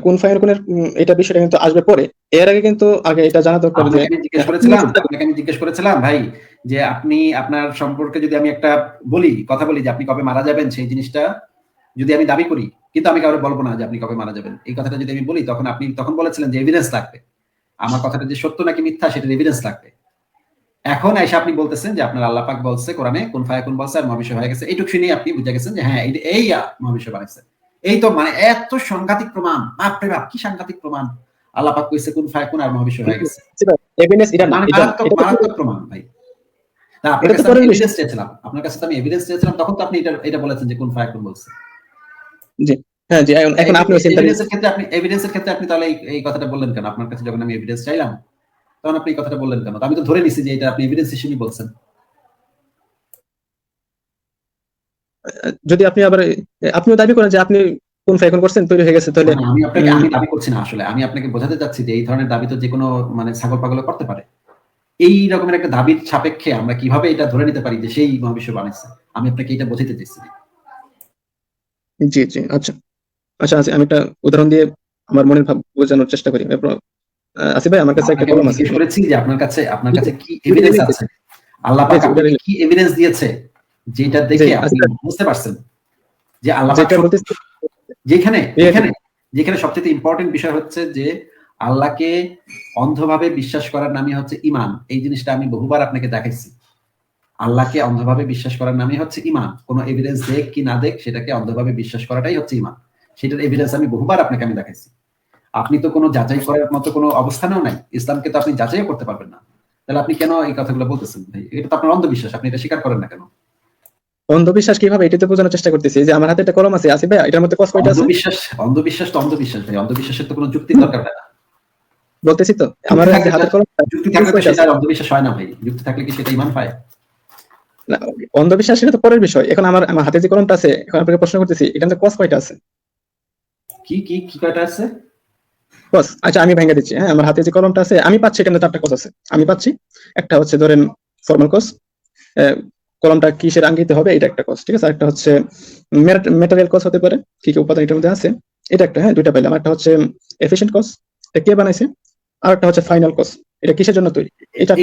কোন ফায়ার কোনের এটা বিষয়টা কিন্তু আসবে পরে। এর আগে কিন্তু আগে এটা জানা দরকার যে আপনাকে আমি জিজ্ঞেস করেছিলাম ভাই, যে আপনি আপনার সম্পর্কে যদি আমি একটা কথা বলি যে আপনি কবে মারা যাবেন, সেই জিনিসটা যদি আমি দাবি করি, কিন্তু আমি কাউকে বলবো না যে আপনি কবে মারা যাবেন, এই কথাটা যদি আমি বলি, তখন আপনি বলেছিলেন যে এভিডেন্স লাগবে, আমার কথাটা যে সত্য নাকি মিথ্যা সেটার এভিডেন্স লাগবে। এখন এসে আপনি বলতেছেন যে আপনার আল্লাহ পাক বলছে কোরআনে কোন ফায়াকুন বলছে আর মহাবিশ্ব হয়ে গেছে, এইটুকু শুনেই আপনি বুঝে গেছেন যে হ্যাঁ এই মহাবিশ্ব বানাইছে। এই তো মানে এত সাংঘাতিক প্রমাণ, বাপরে বাপ কি সাংঘাতিক প্রমাণ! আল্লাহ পাক কইছে কোন ফায়াকুন আর মহাবিশ্ব হয়ে গেছে। এভিডেন্স এটা না, মানে এটা মারাত্মক প্রমাণ ভাই। তা আপনার কাছে আমি এভিডেন্স চেয়েছিলাম, তখন তো আপনি এটা বলেছেন যে কোন ফায়াকুন বলছে। জি হ্যাঁ জি, এখন আপনি এভিডেন্সের ক্ষেত্রে আপনি তাহলে এই কথাটা বললেন কেন? আপনার কাছে যখন আমি এভিডেন্স চাইলাম, তখন আপনি এই কথাটা বললেন কেন? আমি তো ধরে নিছি যে এটা আপনি এভিডেন্স হিসেবে বলছেন। যদি আপনি আবার আপনিও দাবি করেন যে আপনি কোন ফায়াকুন করছেন তৈরি হয়ে গেছে, তাহলে আমি দাবি করছি না, আসলে আমি আপনাকে বোঝাতে চাচ্ছি যে এই ধরনের দাবি তো যে কোনো মানে ছাগল পাগল করতে পারে। এই রকমের একটা দাবির সাপেক্ষে আমরা কিভাবে এটা ধরে নিতে পারি যে সেই মহাবিশ্ব বানাইছে? আমি আপনাকে এটা বোঝাতে চাইছি। জি জি আচ্ছা আচ্ছা, আমি একটা উদাহরণ দিয়ে আমার মনের ভাব বোঝানোর চেষ্টা করি। আসিফ ভাই, আমার কাছে একটা কলম আছে। জিজ্ঞেস করেছি যে আপনার কাছে কি এভিডেন্স আছে? আল্লাহ পাক আপনাকে কি এভিডেন্স দিয়েছে যেটা দেখে আপনি বুঝতে পারছেন যে আল্লাহ পাক যেখানে সবচেয়ে ইম্পর্টেন্ট বিষয় হচ্ছে যে আল্লাহকে অন্ধভাবে বিশ্বাস করার নামই হচ্ছে ঈমান। এই জিনিসটা আমি বহুবার আপনাকে দেখাইছি। আল্লাহকে অন্ধভাবে বিশ্বাস করার নামই হচ্ছে ঈমান। কোনো এভিডেন্স দেখ কি না দেখ, সেটাকে অন্ধভাবে বিশ্বাস করাটাই হচ্ছে ঈমান। সেটার এভিডেন্স আমি বহুবার আপনাকে আমি দেখাইছি। আপনি তো কোনো যাচাই করার মতো কোনো অবস্থানেও নাই। ইসলামকে তো আপনি যাচাইও করতে পারবেন না। তাহলে আপনি কেন এই কথাগুলো বলতেছেন ভাই? এটা তো আপনার অন্ধবিশ্বাস, আপনি এটা স্বীকার করেন না কেন? অন্ধবিশ্বাস কিভাবে, এটা তো বোঝানোর চেষ্টা করতেছি যে আমার হাতে একটা কলম আছে আসিফ ভাই, এটার মধ্যে কস কয়টা আছে? অন্ধবিশ্বাস তো অন্ধবিশ্বাস ভাই। অন্ধবিশ্বাসের তো কোনো যুক্তির দরকার হয় না। বলতেছি তো আমার হাতের কলম, যুক্তি থাকলে তো সেটা অন্ধবিশ্বাস হয় না ভাই। যুক্তি থাকলে কি সেটা ঈমান পায়? না, অন্ধবিশ্বাস সেটা তো পরের বিষয়। এখন আমার হাতে যে কলমটা আছে, এখন আপনাকে প্রশ্ন করতেছি এটার মধ্যে কস কয়টা আছে? কি কয়টা আছে? কস আচ্ছা আমি ভেঙে দিচ্ছি। হ্যাঁ, আমার হাতে যে কলমটা আছে আমি পাচ্ছি এখানে 4টা কস আছে। আমি পাচ্ছি একটা হচ্ছে ধরেন ফর্মাল কস, কলমটা কিসের আঙ্গিতে হবে এটা একটা কস, ঠিক আছে। একটা হচ্ছে মেটারিয়াল কস হতে পারে, কি কি উপাদান এটার মধ্যে আছে, এটা একটা। হ্যাঁ, 2টা পেলাম। একটা হচ্ছে এফিশিয়েন্ট কস, এটা কে বানাইছে। আর একটা হচ্ছে ফাইনাল কস, এটা কিসের জন্য তৈরি। এটা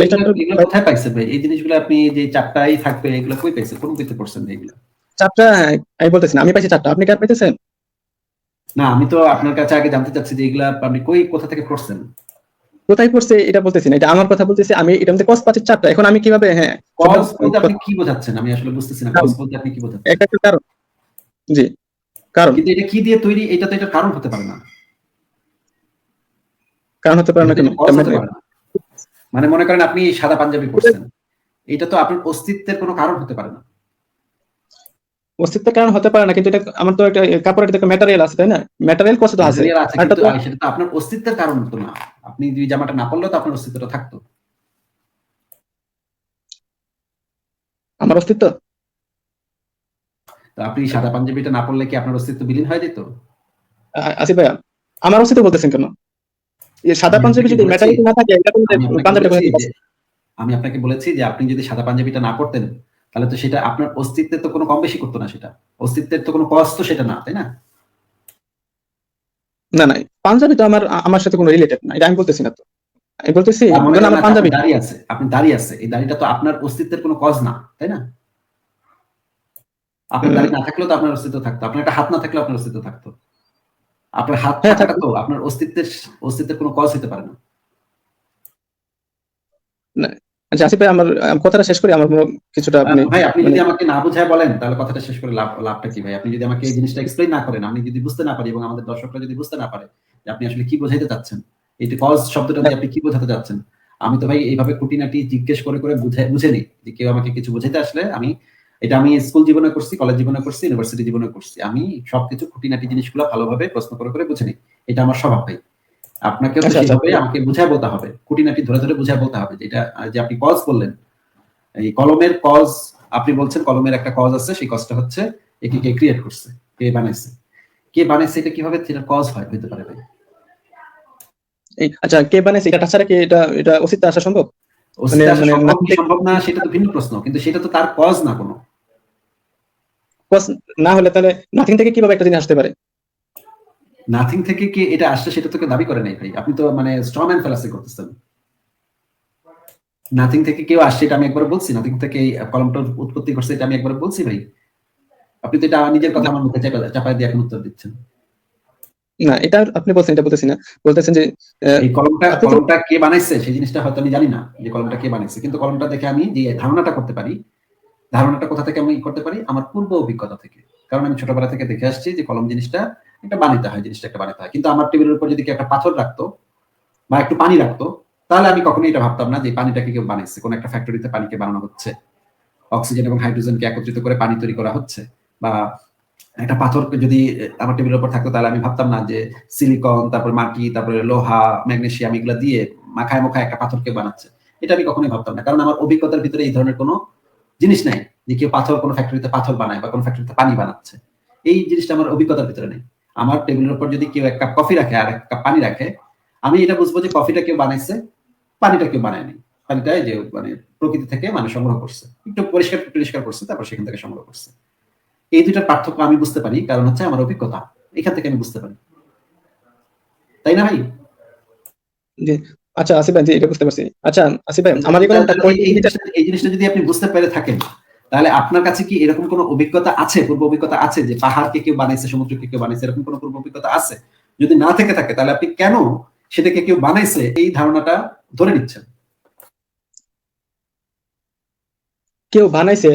কোথায় পাইছেন ভাই? এই জিনিসগুলো আপনি যে 4টাই থাকবে এগুলো কই পাইছেন? কোন বইতে পড়ছেন এগুলো? 4টা আমি বলতেছি না, আমি পাইছি 4টা। আপনি কার পাইতেছেন? না, আমি তো আপনার কাছে আগে জানতে চাচ্ছি যে এগুলা আপনি কোথা থেকে পড়ছেন? কোথায় পড়ছে এটা বলতেছি না, এটা আমার কথা বলতেছি। আমি এটার মধ্যে কস পাচ্ছি 4টা। এখন আমি কিভাবে হ্যাঁ কজ বলতে আপনি কি বোঝাচ্ছেন? আমি আসলে বুঝতেছি না। কজ বলতে আপনি কি বোঝাচ্ছেন? একটা কারণ। জি, কারণ। কিন্তু এটা কি দিয়ে তৈরি? এটা তো এটার কারণ হতে পারে না। কারণ হতে পারে না কেন? মানে মনে করেন আপনি সাদা পাঞ্জাবি পরছেন, এটা তো আপনার অস্তিত্বের কোনো কারণ হতে পারে না। অস্তিত্বের কারণ হতে পারে না, কিন্তু এটা আমার তো একটা কাপড়ের একটা ম্যাটেরিয়াল আছে, তাই না? ম্যাটেরিয়াল কত তো আছে, কিন্তু সেটা তো আপনার অস্তিত্বের কারণ তো না। আপনি যদি জামাটা না পরলেও তো আপনার অস্তিত্বটা থাকতো। আমার অস্তিত্ব, তো আপনি সাদা পাঞ্জাবিটা না পরলে কি আপনার অস্তিত্ব বিলীন হয়ে যেত? আসিফ ভাইয়া, আমার অস্তিত্ব বলতেছেন কেন? এই সাদা পাঞ্জাবি যদি ম্যাটেরিয়াল না থাকে, এটা আমি আপনাকে বলেছি যে আপনি যদি সাদা পাঞ্জাবিটা না পরতেন, তাহলে তো সেটা আপনার অস্তিত্বের তো কোনো কম বেশি করতো না। সেটা অস্তিত্বের তো কোনো কষ্ট সেটা না, তাই না? না না, পাঞ্জাবি তো আমার সাথে কোনো রিলেটেড না, এটা আমি বলতেছি না। তো আমি বলতেছি আমার পাঞ্জাবি দাঁড়িয়ে আছে, আপনি দাঁড়িয়ে আছে, এই দাড়িটা তো আপনার অস্তিত্বের কোনো কজ না, তাই না? আপনার দাড়ি না থাকলেও তো আপনার অস্তিত্ব থাকতো। আপনার একটা হাত না থাকলেও আপনার অস্তিত্ব থাকতো। আপনার হাত থাকাটা তো আপনার অস্তিত্বের কোনো কজ হতে পারে না। আচ্ছা আসিফ ভাই, আমার কথাটা শেষ করি। আমার কিছুটা ভাই আপনি যদি আমাকে না বুঝায় বলেন, তাহলে কথাটা শেষ করে লাভটা কি ভাই? আপনি যদি আমাকে এই জিনিসটা এক্সপ্লেইন না করেন, আমি যদি বুঝতে না পারি এবং আমাদের দর্শকরা যদি বুঝতে না পারে যে আপনি আসলে কি বোঝাইতে চাচ্ছেন, এই কজ শব্দটা দিয়ে আপনি কি বোঝাতে চাচ্ছেন, আমি তো ভাই এইভাবে খুঁটিনাটি জিজ্ঞেস করে বুঝে নিই যে কেউ আমাকে কিছু বোঝাইতে আসলে আমি স্কুল জীবনে করছি, কলেজ জীবনে করছি, ইউনিভার্সিটি জীবনে করছি। আমি সবকিছু খুঁটিনাটি জিনিসগুলো ভালোভাবে প্রশ্ন করে বুঝে নিই। এটা আমার স্বভাব ভাই। আপনাকেও তো আচ্ছা, আচ্ছা। সেভাবে আমাকে বুঝায় বলতে হবে, খুঁটিনাটি ধরে ধরে বুঝায় বলতে হবে। যেটা যে আপনি কজ বললেন, এই কলমের কজ, আপনি বলছেন কলমের একটা কজ আছে, সেই কজটা হচ্ছে একে কে ক্রিয়েট করছে, কে বানাইছে, কে বানাইছে, এটা কিভাবে সেটা কজ হয় হইতে পারে ভাই? আচ্ছা, কে বানাইছে এটা ছাড়া কি এটা এটা অস্তিত্বে আসা সম্ভব? মানে অস্তিত্বে আসা মানে সম্ভব কি নাস্তিক সম্ভব না সেটা তো ভিন্ন প্রশ্ন, কিন্তু সেটা তো তার কজ না কোনো। cause না হলে তাহলে নাথিং থেকে কিভাবে একটা জিনিস আসতে পারে? নাথিং থেকে কি এটা আসছে সেটা তো কেউ দাবি করে নাই ভাই, আপনি তো মানে স্ট্রম্যান ফেলাসি করতেছেন। নাথিং থেকে কেউ আসছে এটা আমি একবার বলছি, নাথিং থেকে এই কলমটার উৎপত্তি করছে এটা আমি একবার বলছি ভাই? আপনি তো এটা নিজের কথা আমার মুখে চাপায় দিয়ে এখন উত্তর দিচ্ছেন। না, এটা আপনি বলছেন, এটা বলতেছি না। বলতেছেন যে এই কলমটা আপনি যে কলমটা কে বানাইছে সেই জিনিসটা হয়তো আমি জানি না যে কলমটা কে বানাইছে, কিন্তু কলমটা দেখে আমি যে ধারণাটা করতে পারি, ধারণাটা কোথা থেকে আমি করতে পারি? আমার পূর্ব অভিজ্ঞতা থেকে। কারণ আমি ছোটবেলা থেকে দেখে আসছি যে কলম জিনিসটা একটা বানাইতে হয়, জিনিসটা একটা বানাইতে হয়। কিন্তু আমার টেবিলের উপর যদি কেউ একটা পাথর রাখতো বা একটু পানি রাখতো, তাহলে আমি কখনোই এটা ভাবতাম না যে এই পানিটাকে কেউ বানাইছে, কোন একটা ফ্যাক্টরিতে পানিকে বানানো হচ্ছে, অক্সিজেন এবং হাইড্রোজেনকে একত্রিত করে পানি তৈরি করা হচ্ছে। বা একটা পাথরকে যদি আমার টেবিলের উপর থাকতো, তাহলে আমি ভাবতাম না যে সিলিকন, তারপর মাটি, তারপরে লোহা, ম্যাগনেসিয়াম এগুলা দিয়ে মাখায় মাখায় একটা পাথরকে বানাচ্ছে। এটা আমি কখনোই ভাবতাম না, কারণ আমার অভিজ্ঞতার ভিতরে এই ধরনের কোনো জিনিস নাই যে কেউ পাথর কোনো ফ্যাক্টরিতে পাথর বানায় বা কোনো ফ্যাক্টরিতে পানি বানাচ্ছে। এই জিনিসটা আমার অভিজ্ঞতার ভিতরে নেই। আমার টেবিলের উপর যদি কেউ এক কাপ কফি রাখে আর এক কাপ পানি রাখে, আমি এটা বুঝবো যে কফিটা কেউ বানাইছে, পানিটা কেউ বানায়নি। পানিটা যে মানে প্রকৃতি থেকে মানে সংগ্রহ করছে, একটু পরিষ্কার পরিষ্কার করছে, তারপর সেখান থেকে সংগ্রহ করছে। এই দুইটার পার্থক্য আমি বুঝতে পারি, কারণ হচ্ছে আমার অভিজ্ঞতা, এখান থেকে আমি বুঝতে পারি, তাই না ভাই? যে আচ্ছা আসিফ ভাই, যে এটা বুঝতে পারছি। আচ্ছা আসিফ ভাই, আমার এই কলমটা এই জিনিসটা যদি আপনি বুঝতে পেরে থাকেন, তাহলে আপনার কাছে কি এরকম কোনো অভিজ্ঞতা আছে, পূর্ব অভিজ্ঞতা আছে যে পাহাড়কে কেউ বানাইছে, সমুদ্রকে কেউ বানাইছে, এরকম কোনো পূর্ব অভিজ্ঞতা আছে? যদি না থেকে থাকে, তাহলে আপনি কেন সেটাকে কেউ বানাইছে এই ধারণাটা ধরে নিচ্ছেন? কেউ বানাইছে,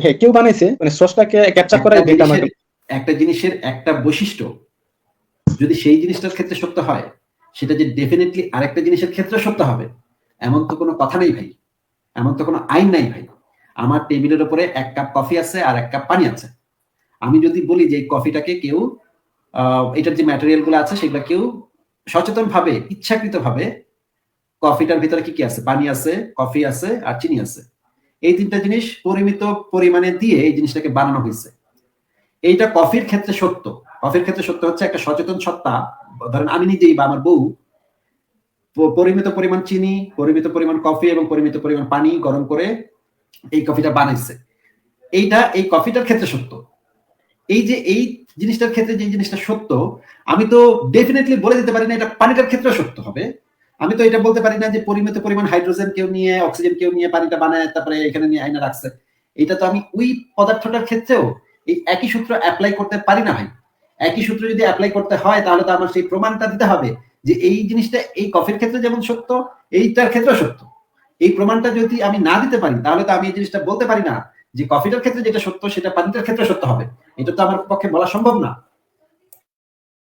হ্যাঁ কেউ বানাইছে, মানে স্রষ্টাকে ক্যাপচার একটা করাই এটা আমার জিনিসের একটা জিনিসের একটা বৈশিষ্ট্য যদি সেই জিনিসটার ক্ষেত্রে সত্য হয়, সেটা যে ডেফিনেটলি আরেকটা জিনিসের ক্ষেত্রে সত্য হবে এমন তো কোনো কথা নেই ভাই, এমন তো কোনো আইন নাই ভাই। আমার টেবিলের উপরে এক কাপ কফি আছে আর এক কাপ পানি আছে। আমি যদি বলি যে এই কফিটাকে কেউ এটার যে ম্যাটেরিয়াল গুলো আছে সেগুলো কেউ সচেতন ভাবে, ইচ্ছাকৃত ভাবে, কফিটার ভিতরে কি কি আছে? পানি আছে, কফি আছে আর চিনি আছে। এই তিনটা জিনিস পরিমিত পরিমাণে দিয়ে এই জিনিসটাকে বানানো হয়েছে। এইটা কফির ক্ষেত্রে সত্য। কফির ক্ষেত্রে সত্য হচ্ছে একটা সচেতন সত্তা, ধরেন আমি নিজেই বা আমার বউ, পরিমিত পরিমাণ চিনি, পরিমিত পরিমাণ কফি এবং পরিমিত পরিমাণ পানি গরম করে এই কফিটা বানাইছে। এইটা এই কফিটার ক্ষেত্রে সত্য। এই যে এই জিনিসটার ক্ষেত্রে যে জিনিসটা সত্য, আমি তো ডেফিনেটলি বলে দিতে পারি না এটা পানিটার ক্ষেত্রে সত্য হবে। আমি তো এটা বলতে পারি না যে পরিমিত পরিমাণ হাইড্রোজেন কেউ নিয়ে, অক্সিজেন কেউ নিয়ে পানিটা বানায় তারপরে এখানে নিয়ে আয়না রাখছে। এটা তো আমি ওই পদার্থটার ক্ষেত্রেও এই একই সূত্র অ্যাপ্লাই করতে পারি না ভাই। একই সূত্র যদি অ্যাপ্লাই করতে হয়, তাহলে তো আমার সেই প্রমাণটা দিতে হবে যে এই জিনিসটা এই কফির ক্ষেত্রে যেমন সত্য, এইটার ক্ষেত্রেও সত্য। এই প্রমাণটা যদি আমি না দিতে পারি, তাহলে তো আমি এই জিনিসটা বলতে পারি না যে কফিটার ক্ষেত্রে যেটা সত্য সেটা পানিটার ক্ষেত্রে সত্য হবে। এটা তো আমার পক্ষে বলা সম্ভব না।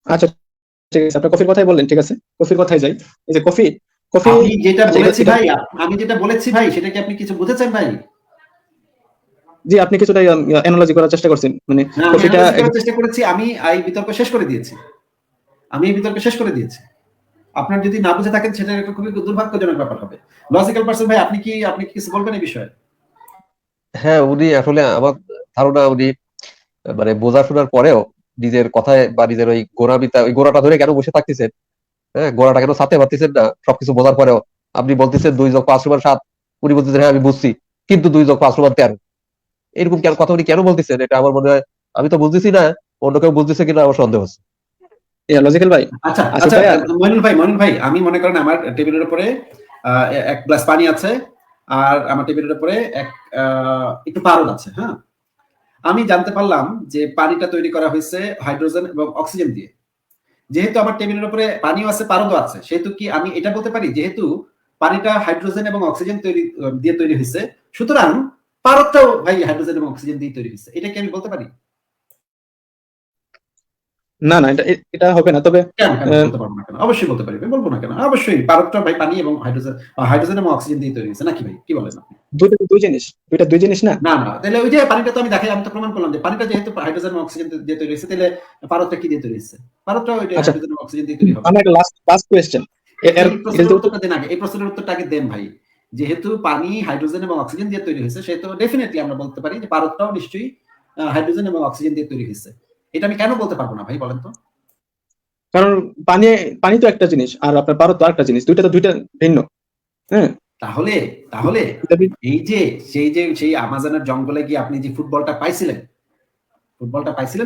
আচ্ছা ঠিক আছে, আপনি কফির কথাই বললেন, ঠিক আছে কফির কথাই যাই। এই যে কফি কফি আমি যেটা আচ্ছা বলেছি ভাই, আমি যেটা বলেছি ভাই, সেটা কি আপনি কিছু বুঝেছেন ভাই? জি, আপনি কিছুটা অ্যানালজি করার চেষ্টা করছেন, মানে না, আমি কফিটা অ্যানালাইসিস করার চেষ্টা করেছি, আমি এই বিতর্ক শেষ করে দিয়েছি। আমি এই বিতর্ক শেষ করে দিয়েছি। আপনার যদি না বুঝে থাকেন সেটা একটা খুবই দুর্ভাগ্যজনক ব্যাপার হবে। লজিক্যাল পারসন ভাই, আপনি কি কিছু বলবেন এই বিষয়ে? হ্যাঁ, উনি আসলে আমার ধারণা উনি মানে বোঝা শোনার পরেও নিজের কথায় বা নিজের ওই গোড়ামিতা, ওই গোড়াটা ধরে কেন বসে থাকতেছেন, হ্যাঁ গোড়াটা কেন ছাড়তে পারতেছেন না সবকিছু বোঝার পরেও। আপনি বলতেছেন 2+5=7, উনি বলতেছেন হ্যাঁ আমি বুঝছি, কিন্তু 2+5=13। এরকম কেন কথা উনি কেন বলতেছেন, এটা আমার মনে হয় আমি তো বুঝতেছি না, অন্য কেউ বুঝতেছে কিনা আমার সন্দেহ হচ্ছে। লজিক্যাল ভাই। আচ্ছা আসিফ আচ্ছা, ভাইয়া, মইনুল ভাই, আমি মনে করেন আমার টেবিলের উপরে এক গ্লাস পানি আছে, আর আমার টেবিলের উপরে একটু পারদ আছে, হ্যাঁ। আমি জানতে পারলাম যে পানিটা তৈরি করা হয়েছে হাইড্রোজেন এবং অক্সিজেন দিয়ে। যেহেতু আমার টেবিলের উপরে পানিও আছে, পারদও আছে, সেহেতু কি আমি এটা বলতে পারি যেহেতু পানিটা হাইড্রোজেন এবং অক্সিজেন দিয়ে তৈরি হয়েছে, সুতরাং পারদটাও ভাই হাইড্রোজেন এবং অক্সিজেন দিয়ে তৈরি হয়েছে, এটা কি আমি বলতে পারি? না না, এটা হবে না। তবে কেন কেন বলতে পারবো না কেন? অবশ্যই বলতে পারি ভাই, বলবো না কেন? অবশ্যই পারদটা ভাই পানি এবং হাইড্রোজেন এবং অক্সিজেন দিয়ে তৈরি হয়েছে নাকি ভাই? কি বলেন আপনি? দুইটা দুই জিনিস না। না না, তাহলে ওই যে পানিটা তো আমি দেখাই, আমি তো প্রমাণ করলাম যে পানিটা যেহেতু হাইড্রোজেন এবং অক্সিজেন দিয়ে তৈরি হয়েছে, তাহলে পারদটা কি দিয়ে তৈরি হয়েছে? পারদটা ওই আচ্ছা, হাইড্রোজেন এবং অক্সিজেন দিয়ে তৈরি হবে। আমার একটা লাস্ট কোয়েশ্চেন, এর এই প্রশ্নের উত্তরটা দেন আগে, এই প্রশ্নের উত্তরটা আগে দেন ভাই। যেহেতু পানি হাইড্রোজেন এবং অক্সিজেন দিয়ে তৈরি হয়েছে, সেহেতু ডেফিনেটলি আমরা বলতে পারি যে পারদটাও নিশ্চয়ই হাইড্রোজেন এবং অক্সিজেন দিয়ে তৈরি হয়েছে। এটা আমি কেন বলতে পারবো না ভাই, বলেন তো? কারণ পানি পানি তো একটা জিনিস, আর আপনার পারদ তো আরেকটা জিনিস, দুইটা ভিন্ন। হ্যাঁ, তাহলে তাহলে এটা এই যে সেই আমাজনের জঙ্গলে গিয়ে আপনি যে ফুটবলটা পাইছিলেন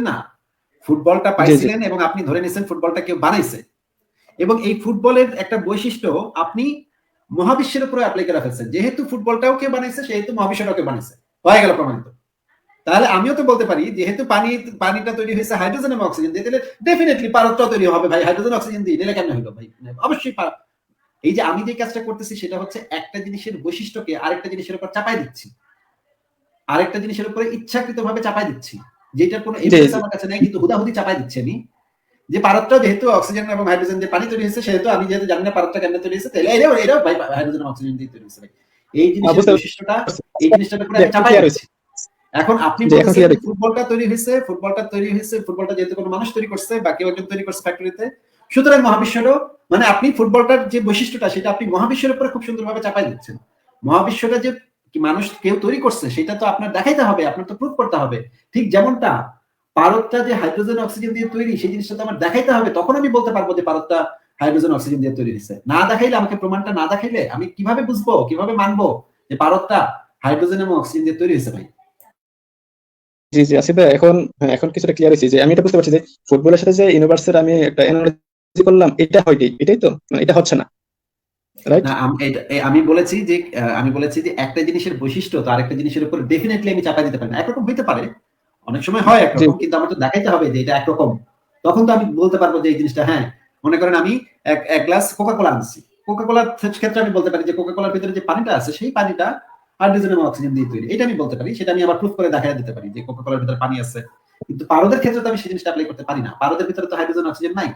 না, ফুটবলটা জি জি পাইছিলেন এবং আপনি ধরে নিয়েছেন ফুটবলটা কেউ বানাইছে, এবং এই ফুটবলের একটা বৈশিষ্ট্য আপনি মহাবিশ্বের উপরে অ্যাপ্লাই করে ফেলছেন। যেহেতু ফুটবলটাও কেউ বানাইছে, সেহেতু মহাবিশ্বটাও কেউ বানাইছে, হয়ে গেল প্রমাণিত। তাহলে আমিও তো বলতে পারি যেহেতু পানিটা তৈরি হয়েছে হাইড্রোজেন এবং অক্সিজেন দিয়ে, তাহলে ডেফিনেটলি পারদটাও তৈরি হবে ভাই হাইড্রোজেন অক্সিজেন দিয়ে। দিলে কেন হলো ভাই? অবশ্যই এই যে আমি যে কাজটা করতেছি সেটা হচ্ছে একটা জিনিসের বৈশিষ্ট্যকে আরেকটা জিনিসের উপর চাপাই দিচ্ছি, আরেকটা জিনিসের উপরে ইচ্ছাকৃতভাবে চাপাই দিচ্ছি, যেটার কোনো জি এভিডেন্স জি আমার কাছে নেই, কিন্তু হুদাহুদি চাপাই দিচ্ছি আমি। যে পারদটা যেহেতু অক্সিজেন এবং হাইড্রোজেন দিয়ে পানি তৈরি হয়েছে, সেহেতু আমি যেহেতু জানি না পারদটা কেমনে তৈরি হয়েছে, তাহলে এটাও ভাই হাইড্রোজেন এবং অক্সিজেন দিয়ে তৈরি হয়েছে ভাই। এই জিনিসের বুঝতে বৈশিষ্ট্যটা, পারছি। এই জিনিসটার উপরে আমি চাপাই ক্লিয়ার দিচ্ছি। এখন আপনি জি, এখন বলতেছেন ক্লিয়ার যে ফুটবলটা তৈরি হয়েছে, ফুটবলটা যেহেতু কোনো মানুষ তৈরি করছে বা কেউ একজন তৈরি করছে ফ্যাক্টরিতে, সুতরাং মহাবিশ্বেরও, মানে আপনি ফুটবলটার যে বৈশিষ্ট্যটা সেটা আপনি মহাবিশ্বের উপরে খুব সুন্দরভাবে চাপাই দিচ্ছেন। মহাবিশ্বটা যে মানুষ কেউ তৈরি করছে সেটা তো আপনার দেখাইতে হবে, আপনার তো প্রুফ করতে হবে। ঠিক যেমনটা পারদটা যে হাইড্রোজেন অক্সিজেন দিয়ে তৈরি, সেই জিনিসটা তো আমার দেখাইতে হবে, তখন আমি বলতে পারবো যে পারদটা হাইড্রোজেন অক্সিজেন দিয়ে তৈরি হয়েছে। না দেখাইলে, আমাকে প্রমাণটা না দেখাইলে আমি কিভাবে বুঝবো, কিভাবে মানবো যে পারদটা হাইড্রোজেন এবং অক্সিজেন দিয়ে তৈরি হয়েছে ভাই? জি জি, আসিফ ভাই, এখন কিছুটা ক্লিয়ার হয়েছে যে আমি এটা বুঝতে পারছি যে ফুটবলের সাথে যে ইউনিভার্সের আমি একটা অ্যানালজি করলাম, এটা হয়নি, এটাই তো, মানে এটা হচ্ছে না, রাইট? না, আমি বলেছি যে একটা জিনিসের বৈশিষ্ট্য তো আরেকটা জিনিসের উপর ডেফিনেটলি আমি চাপা দিতে পারি না। একরকম হইতে পারে, অনেক সময় হয় জি একরকম, কিন্তু আমার তো দেখাইতে হবে যে এটা একরকম। তখন তো আমি বলতে পারবো যে এই জিনিসটা, হ্যাঁ, মনে করেন আমি এক গ্লাস কোকা কোলা আনছি, কোকা কোলার ক্ষেত্রে আমি বলতে পারি যে কোকা কোলার ভিতরে যে পানিটা আছে, সেই পানিটা হাইড্রোজেন এবং অক্সিজেন দিয়ে তৈরি, এটা আমি বলতে পারি। সেটা আমি আবার প্রুফ করে দেখাই দিতে পারি যে কোকা কোলার ভিতরে পানি আছে। কিন্তু পারদের ক্ষেত্রে তো আমি সেই জিনিসটা অ্যাপ্লাই করতে পারি না, পারদের ভিতরে তো হাইড্রোজেন অক্সিজেন নাই।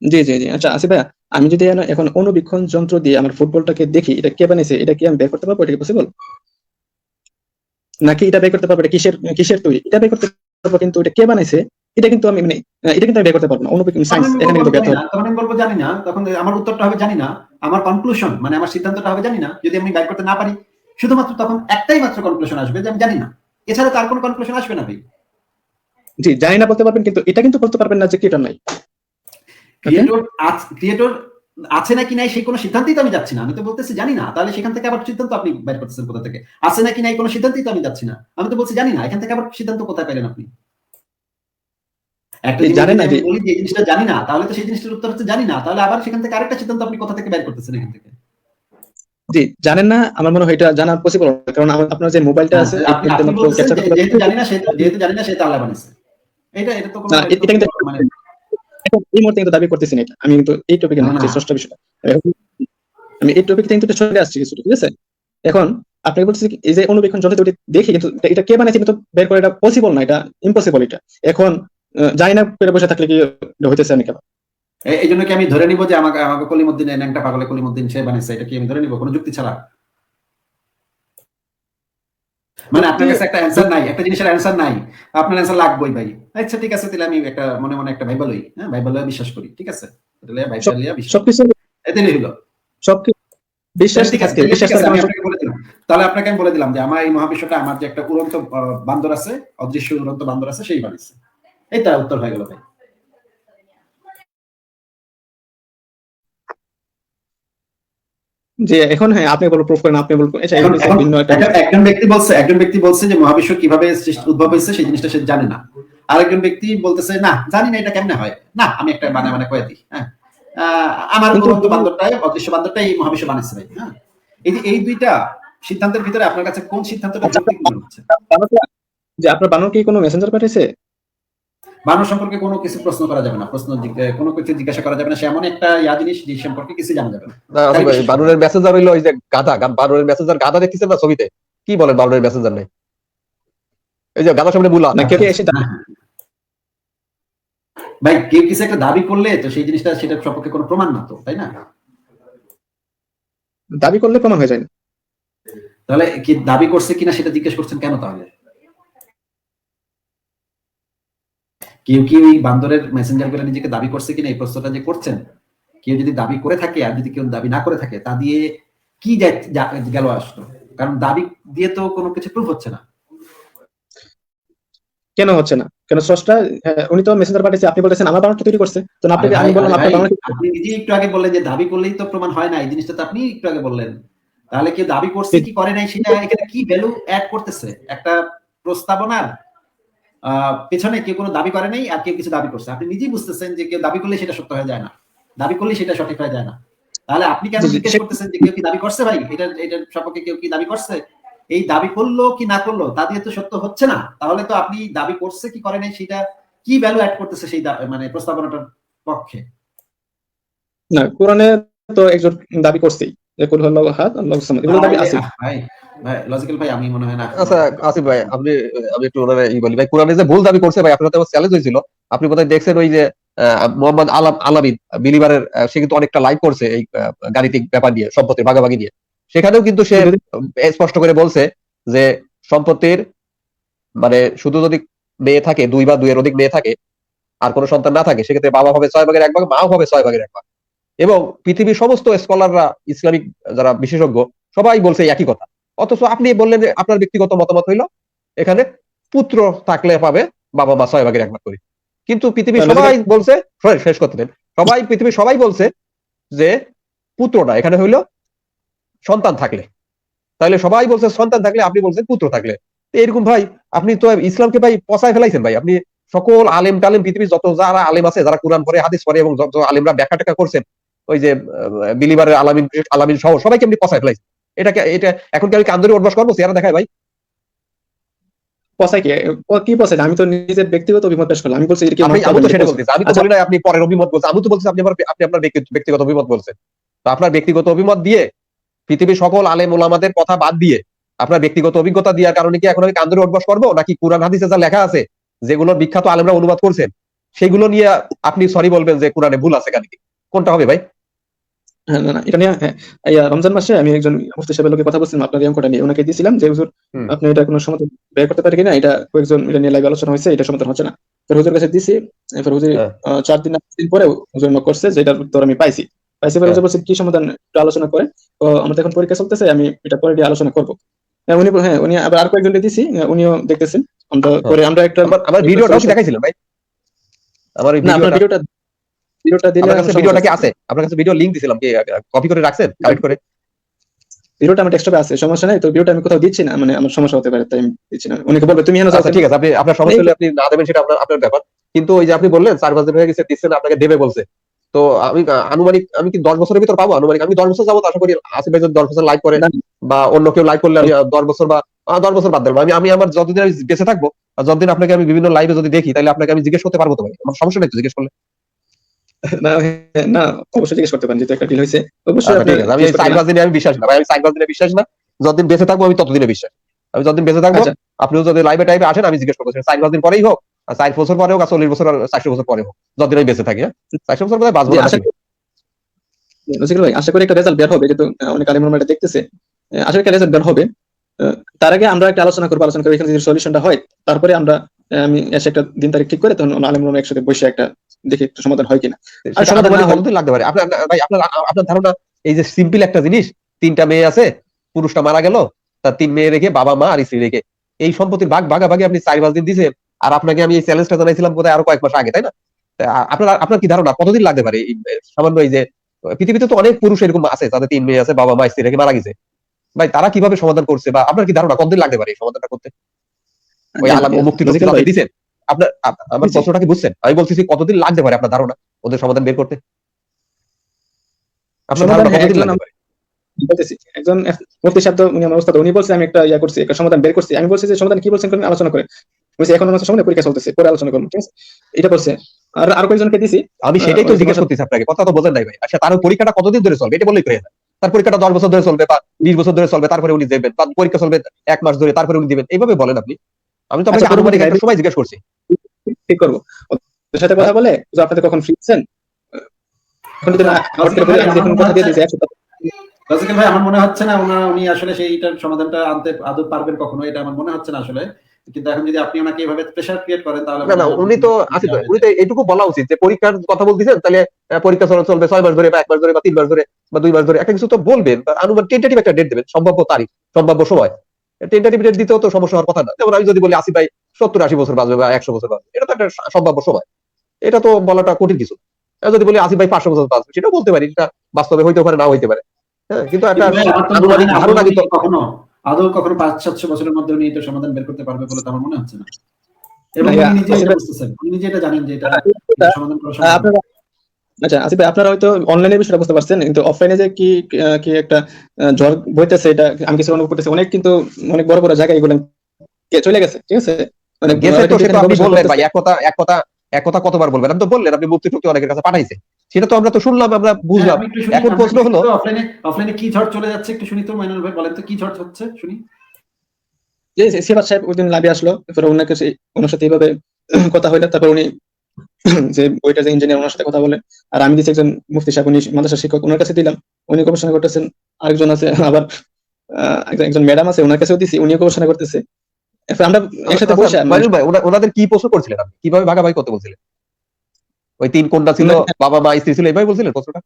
জি জি জি, আচ্ছা আসিফ ভাই, আমি যদি এখন অণুবীক্ষণ যন্ত্র দিয়ে আমার ফুটবলটাকে দেখি, এটা কে বানিয়েছে, এটা কি আমি বের করতে পারবো? এটা কি পসিবল? নাকি এটা বের করতে পারবো এটা কিসের কিসের তৈরি, এটা বের করতে পারবো, কিন্তু এটা কে বানাইছে এটা কিন্তু আমি মানে এটা কিন্তু আমি বের করতে পারবো না। অণুবীক্ষণ তখন সায়েন্স আমি এখানে বলবো কিন্তু ব্যর্থ জানি না, হবে। তখন আমি বলবো জানি না, তখন আমার উত্তরটা হবে জানি না। আমার কনক্লুশন, মানে আমার সিদ্ধান্তটা হবে জানি না। যদি আমি বাইর করতে না পারি, শুধুমাত্র তখন একটাই মাত্র কনক্লুশন আসবে যে আমি জানি না। এছাড়া তার কোনো কনক্লুশন আসবে না ভাই। জি, জানি না বলতে পারবেন, কিন্তু এটা কিন্তু বলতে পারবেন না যে কি এটা নাই। ওকে, ক্রিয়েটর আছে নাকি নাই সেই কোনো সিদ্ধান্তেই তো আমি যাচ্ছি না। আমি তো বলতেছি জানি না, তাহলে সেখান থেকে আবার সিদ্ধান্ত আপনি বাইর করতেছেন কোথা থেকে? আছে নাকি নাই কোনো সিদ্ধান্তেই তো আমি যাচ্ছি না। আমি তো বলছি জানি না, এখান থেকে আবার সিদ্ধান্ত কোথায় পেলেন আপনি? একটা জিনিস জানেন যদি না আমি যে, বলি যে এই জিনিসটা জানি না, তাহলে তো সেই জিনিসটার উত্তর হচ্ছে জানি না। তাহলে আবার সেখান থেকে আরেকটা সিদ্ধান্ত আপনি কোথা থেকে বাইর করতেছেন এখান থেকে? জি জানেন না, আমার মনে হয় এটা জানা পসিবল, কারণ আপনার যে মোবাইলটা হ্যাঁ, আছে আপনি এটা আপনি মাত্র বলতেছেন ক্যাপচার যে করতে যেহেতু জানি না সে তাহলে বানিয়েছে। এটা তো কোনো না, এটা কিন্তু মানে এই মুহূর্তে কিন্তু দাবি করতেছি না এটা। আমি কিন্তু এই টপিকে না না, না। যে স্রষ্টা বিষয়টা, এখন আমি এই টপিক থেকে কিন্তু চলে আসছি কিছুটা, ঠিক আছে? এখন আপনাকে বলতেছি কি, এই যে অণুবীক্ষণ যন্ত্র দুটি দেখি, কিন্তু এটা কে বানাইছে কিন্তু বের করে এটা পসিবল না, এটা ইম্পসিবল এটা। এখন জানি না পেরে বসে থাকলে কি হইতেছে আমি কেন? এই জন্য কি আমি ধরে নিব যে আমাকে আমাকে কলিমুদ্দিন, ন্যাংটা পাগলে কলিমুদ্দিন সে বানিয়েছে? এটা কি আমি ধরে নিব কোনো যুক্তি ছাড়া? মানে আপনার কাছে একটা অ্যান্সার নাই, একটা জিনিসের অ্যান্সার নাই, আপনার অ্যান্সার লাগবেই ভাই। আচ্ছা ঠিক আছে, তাহলে আমি একটা মনে মনে একটা ভাইবা লই, হ্যাঁ, ভাইবা লইয়া বিশ্বাস করি, ঠিক আছে? এটা লইয়া ভাইবা সব- লইয়া বিশ্বাস করি, সবকিছু এটাই হলো। সবকিছু বিশ্বাস তাহলে ঠিক আছে, থাকতে, বিশ্বাস আমি থাকতে মানুষ। আপনাকে বলে দিলাম। তাহলে আপনাকে আমি বলে দিলাম যে আমার এই মহাবিশ্বটা, আমার যে একটা উড়ন্ত বান্দর আছে, অদৃশ্য উড়ন্ত বান্দর আছে, সেই বানিয়েছে। এইটা উত্তর হয়ে গেল ভাই। যে এখন হ্যাঁ, আপনি বলো, প্রুফ করেন, আপনি বলবেন, আচ্ছা এখন এটা হচ্ছে এখন ভিন্ন একটা একটা একজন ব্যক্তি বলছে যে মহাবিশ্ব কিভাবে উদ্ভব হয়েছে সেই জিনিসটা সে জানে না। আরেকজন ব্যক্তি বলতেছে না জানি না, এটা কেমনে হয়, না আমি একটা মানে কয়ে দিই, হ্যাঁ, আমার কিন্তু উড়ন্ত বান্দরটাই, অদৃশ্য বান্দরটাই এই মহাবিশ্ব বানাচ্ছে ভাই, হ্যাঁ। এই যে এই দুইটা সিদ্ধান্তের ভিতরে আপনার কাছে কোন সিদ্ধান্তটা আচ্ছা, যৌক্তিক মনে হচ্ছে? যে আপনার বানর কি কোনো মেসেঞ্জার পাঠিয়েছে? বানর সম্পর্কে কোনো কিছু প্রশ্ন করা যাবে না, কোনো কিছু জিজ্ঞাসা করা যাবে না। সে এমন একটা জিনিস যে সম্পর্কে কিছু জানা যাবে না। না আসিফ ভাই, বানরের মেসেঞ্জার হইলো ওই যে গাধা, বানরের মেসেঞ্জার গাধা দেখতেছেন না ছবিতে? কি বলেন বানরের মেসেঞ্জার নাই? এই যে গাধার সামনে মুলা। না, কেউ কি এসে হ্যাঁ, ভাই কেউ কিছু একটা দাবি করলে তো সেই জিনিসটা সেটার সম্পর্কে কোনো প্রমাণ না তো, তাই না? দাবি করলে প্রমাণ হয়ে যায় না। তাহলে কি দাবি করছে কিনা সেটা জিজ্ঞেস করছেন কেন তাহলে? কেউ কি ওই বান্দরের মেসেঞ্জার করে নিজেকে দাবি করছে কিনা এই প্রশ্নটা যে করছেন, কেউ যদি দাবি করে থাকে আর যদি কেউ দাবি না করে থাকে, তা দিয়ে কি গেল আসলো? কারণ দাবি দিয়ে তো কোনো কিছু প্রুফ হচ্ছে না। কেন হচ্ছে না? কেন স্রষ্টা, উনি তো মেসেঞ্জার পাঠিয়েছে, আপনি বলতেছেন আমার বানানটা তৈরি করছে, তো আরে আপনি, ভাই, আমি বললাম আরে আপনার ভাই, বানান। আপনি নিজেই একটু আগে বললেন যে দাবি করলেই তো প্রমাণ হয় না, এই জিনিসটা তো আপনি একটু আগে বললেন। তাহলে কেউ দাবি করছে কি করে নাই সেটা এখানে কি ভ্যালু অ্যাড করতেছে? একটা প্রস্তাবনার পেছনে কেউ কোনো দাবি করে নাই আর কেউ কিছু দাবি করছে, আপনি নিজেই বুঝতেছেন যে কেউ দাবি করলে সেটা সত্য হয়ে যায় না, দাবি করলে সেটা সঠিক হয়ে যায় না। তাহলে আপনি কেন জিজ্ঞেস করতেছেন যে কেউ কি দাবি করছে? ভাই এটার সম্পর্কে কেউ কি দাবি করছে? এই দাবি করলো কি না করলো তা দিয়ে তো সত্য হচ্ছে না। তাহলে তো আপনি দাবি করছে কি করে নাই সেটা কি ভ্যালু অ্যাড করতেছে সেই মানে প্রস্তাবনাটার পক্ষে? না, কোরআনে তো একজন দাবি করছেই যে কুল হুয়াল্লাহু আহাদ আল্লাহুস সামাদ, এগুলো দাবি আছে। ভাই ভাই লজিক্যাল ভাই, আমি মনে হয় না। আচ্ছা আসিফ ভাই, আমি একটু ওনারে বলি ভাই, কোরআনে যে ভুল দাবি করছে ভাই, আপনার তো চ্যালেঞ্জ হয়েছিল, আপনি বোধহয় দেখছেন ওই যে মোহাম্মদ আলামিন বিলিভারের, সে কিন্তু অনেকটা লাইভ করছে এই গাণিতিক ব্যাপার নিয়ে, সম্পত্তির ভাগাভাগি নিয়ে। সেখানেও কিন্তু সে স্পষ্ট করে বলছে যে সম্পত্তির মানে শুধু যদি মেয়ে থাকে, 2 বা 2 এর অধিক মেয়ে থাকে আর কোনো সন্তান না থাকে, সেক্ষেত্রে বাবা হবে 6 ভাগের 1 ভাগ, মাও হবে 6 ভাগের 1 ভাগ। এবং পৃথিবীর সমস্ত স্কলাররা, ইসলামিক যারা বিশেষজ্ঞ, সবাই বলছে একই কথা। অথচ আপনি বললেন যে আপনার ব্যক্তিগত মতামত হইলো এখানে পুত্র থাকলে পাবে বাবা মা 6 ভাগের 1 ভাগ করে। কিন্তু পৃথিবীর সবাই বলছে, শেষ করতে দেন, পৃথিবীর সবাই বলছে যে পুত্র না, এখানে হইলো সন্তান থাকলে। তাহলে সবাই বলছে সন্তান থাকলে, আপনি বলছেন পুত্র থাকলে। এরকম ভাই, আপনি তো ইসলামকে ভাই পচায় ফেলাইছেন ভাই। আপনি সকল আলেম টালেম, পৃথিবীর যত যারা আলেম আছে, যারা কোরআন পড়ে হাদিস পড়ে এবং যত আলেমরা ব্যাখ্যা টেক্কা করছেন, ওই যে বিলিভারের আলামিন সহ সবাইকে এমনি পচায় ফেলাইছেন। এটা এখন কি আমি কান্দরে অভ্যাস করবো চেহারা দেখায় ভাই? পচাই কি পচাই? আমি তো নিজের ব্যক্তিগত অভিমত পেশ করলাম, আমি বলছি এর কি আমি তো সেটা বলতেছি, আমি তো বলি না আপনি পরের অভিমত বলছেন, আমি তো বলছি আপনি আপনার ব্যক্তিগত অভিমত বলছেন। তো আপনার ব্যক্তিগত অভিমত দিয়ে, পৃথিবীর সকল আলেম ওলামাদের কথা বাদ দিয়ে, আপনার ব্যক্তিগত অভিজ্ঞতা দেওয়ার কারণে কি এখন আমি কান্দরে অভ্যাস করবো, নাকি কোরআন হাদিসে যা লেখা আছে, যেগুলো বিখ্যাত আলেমরা অনুবাদ করছেন, সেগুলো নিয়ে আপনি সরি বলবেন যে কোরআনে ভুল আছে? কানে কোনটা হবে ভাই? হ্যাঁ, না এটা নিয়ে, হ্যাঁ, রমজান মাসে আমি একজন মুফতি সাহেবের লোকের কথা বলছিলাম আপনার এই অঙ্কটা নিয়ে, ওনাকে দিয়েছিলাম যে হুজুর আপনি এটা কোনো সমাধান বের করতে পারে কিনা, এটা কয়েকজন এটা নিয়ে লাইভ আলোচনা হয়েছে, এটা সমাধান হচ্ছে না। হুজুর কাছে দিছি, এরপর হুজুর 4 দিন 5 দিন পরে হুজুর নক করছে যে এটার উত্তর আমি পাইছি। পরে হুজুর বলছে কি সমাধান, একটু আলোচনা করে। তো আমাদের এখন পরীক্ষা চলতেছে, আমি এটা পরে দিয়ে আলোচনা করবো। উনি আবার আর কয়েকজনকে দিছি, উনিও দেখতেছেন। আমরা একটা আমার ভিডিওটাও কি দেখাইছিলেন ভাই? আমার এই ভিডিওটা দিলে আপনার কাছে ভিডিওটা কি আছে? আপনার কাছে ভিডিও লিংক দিছিলাম, কি কপি করে রাখছেন কালেক্ট করে? ভিডিওটা আমার ডেস্কটপে আছে, সমস্যা নাই। তো ভিডিওটা আমি কোথাও দিচ্ছি না, মানে আমার সমস্যা হতে পারে, তাই আমি দিচ্ছি না। উনিকে বলবে তুমি আচ্ছা ঠিক আছে, আপনি আপনার সমস্যা হলে আপনি না দেবেন, সেটা আপনার ব্যাপার। কিন্তু ওই যে আপনি বললেন 4-5 দিন হয়ে গেছে দিচ্ছেন, আপনাকে দেবে বলছে। তো আমি আনুমানিক, আমি কি 10 বছরের ভিতর পাবো? আনুমানিক আমি 10 বছর যাবো আশা করি। আসিফ ভাই যদি 10 বছর লাইভ করে বা অন্য কেউ লাইভ করলে, আমি 10 বছর বা 10 বছর বাদ দেবো। আমি আমার যতদিন আমি বেঁচে থাকবো আর যতদিন আপনাকে আমি বিভিন্ন লাইভে যদি দেখি, তাহলে আপনাকে আমি জিজ্ঞেস করতে পারবো তো ভাই? আমার সমস্যা নেই তো জিজ্ঞেস করলে? না, অবশ্যই জিজ্ঞেস করতে পারেন, যেহেতু একটা ডিল হয়েছে। অবশ্যই ঠিক আছে, আমি 4-5 দিনে আমি বিশ্বাস না ভাই, আমি 4-5 দিনে বিশ্বাস না। যতদিন বেঁচে থাকবো আমি ততদিনে বিশ্বাস। আমি যতদিন বেঁচে থাকবো, আপনিও যদি লাইভে টাইভে আসেন, আমি জিজ্ঞেস করবো 4-5 দিন পরেই হোক, আর 4 বছর পরে হোক, আর 40 বছর আর 400 বছর পরে হোক, যতদিন আমি বেঁচে থাকি। 400 বছর পরে বাঁচবো না। ভাই আশা করি একটা রেজাল্ট বের হবে, যেহেতু অনেক আলিম ওলামা এটা দেখতেছে। আশা করি একটা রেজাল্ট বের হবে। তার আগে আমরা একটা আলোচনা করবো, আলোচনা করে এখানে যদি সলিউশনটা হয়, তারপরে আমরা আমি এসে একটা দিন তারিখ ঠিক করে তখন আলিম ওলামা একসাথে বসে একটা দেখি একটু সমাধান হয় কিনা। আর সমাধান কতদিন লাগতে পারে ভাই? আপনার ধারণা, এই যে সিম্পল একটা জিনিস, 3টা মেয়ে আছে, পুরুষটা মারা গেল, তার 3 মেয়ে রেখে, বাবা মা আর স্ত্রী রেখে, এই সম্পত্তির ভাগাভাগি আপনি 4-5 দিন দিয়েছেন। আর আপনাকে আমি এই চ্যালেঞ্জটা জানাইছিলাম বোধহয় আরো কয়েক মাস আগে, তাই না? আপনার কি ধারণা কতদিন লাগতে পারে? সামান্য এই যে পৃথিবীতে তো অনেক পুরুষ এরকম আছে যাদের 3 মেয়ে আছে, বাবা মা স্ত্রী রেখে মারা গেছে ভাই, তারা কিভাবে সমাধান করছে? বা আপনার কি ধারণা কতদিন লাগতে পারে এই সমাধানটা করতে? ওই আলাম মুক্তি দিচ্ছেন আপনার, আমার প্রশ্নটা কি বুঝছেন? আমি বলতেছি কতদিন লাগতে পারে আপনার ধারণা ওদের সমাধান বের করতে? আপনার ধারণা কতদিন লাগতে পারে? বলতেছি একজন মুফতি সাহেব, উনি আমার ওস্তাদ, উনি বলছে আমি একটা করছি, একটা সমাধান বের করছি। আমি বলছি যে সমাধান কি বলছেন করেন, আলোচনা করে। বলছি এখন আমার সামনে পরীক্ষা চলতেছে, পরে আলোচনা করবো, ঠিক আছে? এটা বলছে। আর কয়েকজনকে দিছি। আমি সেটাই তো জিজ্ঞেস করতেছি আপনাকে, কথা তো বোঝেন নাই ভাই। আচ্ছা, তার পরীক্ষাটা কতদিন ধরে চলবে এটা বললেই হয়ে যায়। তার পরীক্ষাটা 10 বছর ধরে চলবে বা 20 বছর ধরে চলবে, তারপরে উনি দেবেন, বা পরীক্ষা চলবে 1 মাস ধরে, তারপরে উনি দিবেন, এইভাবে বলেন আপনি। আমি তো আপনাকে আনুমানিক একটা সময় জিজ্ঞেস করছি। ঠিক করবো। ওদের সাথে কথা বলে যে আপনাদের কখন ফ্রি আছেন, এখন যদি না হঠাৎ করে বলি, আমি যখন কথা দিয়ে দিয়েছি 100 রাজিকুল ভাই, আমার মনে হচ্ছে না উনি আসলে সেইটার সমাধানটা আনতে আদৌ পারবেন কখনো, এটা আমার মনে হচ্ছে না আসলে। কিন্তু এখন যদি আপনি ওনাকে এভাবে প্রেসার ক্রিয়েট করেন তাহলে না উনি তো আসিফ ভাই, উনি তো এইটুকু বলা উচিত যে পরীক্ষার কথা বলতেছেন, তাহলে পরীক্ষা চলবে 6 মাস ধরে বা 1 মাস ধরে বা 3 মাস ধরে বা 2 মাস ধরে, একটা কিছু তো বলবেন। আনুমান টেন্টেটিভ একটা ডেট দেবেন, সম্ভাব্য তারিখ, সম্ভাব্য সময়। টেন্টেটিভ ডেট দিতেও তো সমস্যা হওয়ার কথা না। যেমন আমি যদি বলি আসিফ ভাই 70-80 বছর বাঁচবে বা 100 বছর বাঁচবে, এটা তো একটা সম্ভাব্য সময়, এটা তো বলাটা কঠিন কিছু। আর যদি বলি আসিফ ভাই 500 বছর বাঁচবে, সেটাও বলতে পারি, এটা বাস্তবে হইতে পারে, না হইতে পারে। হ্যাঁ, কিন্তু একটা আনুমানিক ধারণা কিন্তু কখনো 500-700 বছরের মধ্যে উনি এটা সমাধান বের করতে পারবে বলে তো আমার মনে হচ্ছে না। এবং ভাইয়া, উনি নিজে এটা বুঝতেছেন, উনি নিজে এটা জানেন যে এটা সমাধান করা সম্ভব। আপনারা আচ্ছা আসিফ ভাই, আপনারা হয়তো অনলাইনে বিষয়টা বুঝতে পারছেন, কিন্তু অফলাইনে যে কি কি একটা ঝড় বইতেছে, এটা আমি কিছু অনুভব করতেছি। অনেক কিন্তু অনেক বড় বড় জায়গায় এগুলো চলে গেছে, ঠিক আছে? মানে গেছে তো, সেটা আপনি গবেষণা বললেন ভাই, করতেছে। এক কথা কতবার বলবেন? আপনি তো বললেন আপনি মুক্তি টুক্তি অনেকের কাছে পাঠাইছে, সেটা তো আমরা তো শুনলাম, আমরা বুঝলাম। আমি একটু শুনি, এখন প্রশ্ন হলো অফলাইনে কি ঝড় চলে যাচ্ছে একটু শুনি তো। মাইনুল ভাই বলেন তো কি ঝড় হচ্ছে শুনি। যে সিফাত সাহেব ওই দিন লাইভে আসলো, তারপরে ওনার সাথে এইভাবে কথা হইলো, তারপর উনি যে ওইটা যে ইঞ্জিনিয়ার, ওনার সাথে কথা বলে। আর আমি দিচ্ছি একজন মুফতি সাহেব, উনি মাদ্রাসা শিক্ষক, ওনার কাছে দিলাম, উনি গবেষণা করতেছেন। আরেকজন আছে আবার একজন ম্যাডাম আছে, ওনার কাছেও দিছি, উনিও গবেষণা করতেছে। এরপর আমরা একসাথে বসে মাইনুল ভাই, ওনাদের কি প্রশ্ন করছিলেন আপনি? কিভাবে ভাগাভাগি করতে বলছিলেন? ওই 3 কোনটা ছিল, বাবা মা স্ত্রী ছিল, এইভাবে বলছিলেন প্রশ্নটা?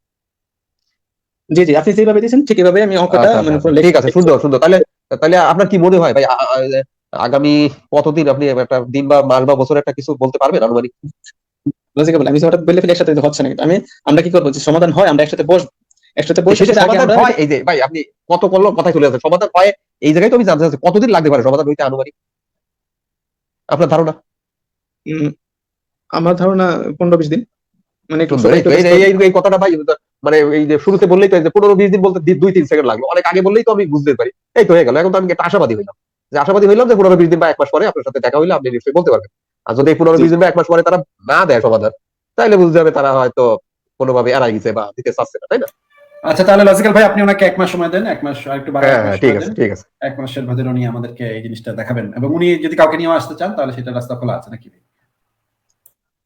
জি জি, আপনি যেভাবে দিয়েছেন ঠিক এভাবে আমি অঙ্কটা আচ্ছা, মানে আচ্ছা, ঠিক আছে, সুন্দর সুন্দর। তাহলে তাহলে আপনার কি মনে হয় ভাই, আগামী কতদিন আপনি একটা দিন বা মাস বা বছর একটা কিছু বলতে পারবেন আনুমানিক? লজিক্যাল। আমি হঠাৎ বলে ফেলি একসাথে, হচ্ছে না। আমি আমরা কি করবো, যে সমাধান হয় আমরা একসাথে বসবো, একসাথে বসে সেটা সেটা আগে সমাধান আমরা হয়, এই যে ভাই আপনি কত করলো কথায় চলে যাচ্ছে, সমাধান হয় এই জায়গায় তো আমি জানতে চাচ্ছি কতদিন লাগতে পারে সমাধান হইতে আনুমানিক, আপনার ধারণা? উম, আমার ধারণা 15-20 দিন, মানে একটু সুন্দর। সবাই এই একটু তো ব্যস্ত। এই কথাটা ভাই, মানে এই যে শুরুতে বললেই তো, এই যে 15-20 দিন বলতে 2-3 সেকেন্ড লাগলো, অনেক আগে বললেই তো আমি বুঝতে পারি। এই তো হয়ে গেল। এখন তো আমি একটা আশাবাদী হইলাম, যে 15-20 দিন বা 1 মাস পরে আপনার সাথে দেখা হইলে আপনি নিশ্চয়ই বলতে পারবেন। আর যদি 15-20 দিন বা 1 মাস পরে তারা না দেয় সমাধান, তাহলে বুঝতে হবে তারা হয়তো কোনোভাবে এড়াই গেছে বা দিতে চাচ্ছে না, তাই না? আচ্ছা, তাহলে লজিক্যাল ভাই আপনি ওনাকে 1 মাস সময় দেন, 1 মাস আর একটু বাড়ায় 1 মাস ঠিক সময় আছে, দেন। ঠিক আছে। 1 মাসের ভিতরে উনি আমাদেরকে এই জিনিসটা দেখাবেন, এবং উনি যদি কাউকে নিয়ে আসতে চান তাহলে সেটা রাস্তা খোলা আছে নাকি?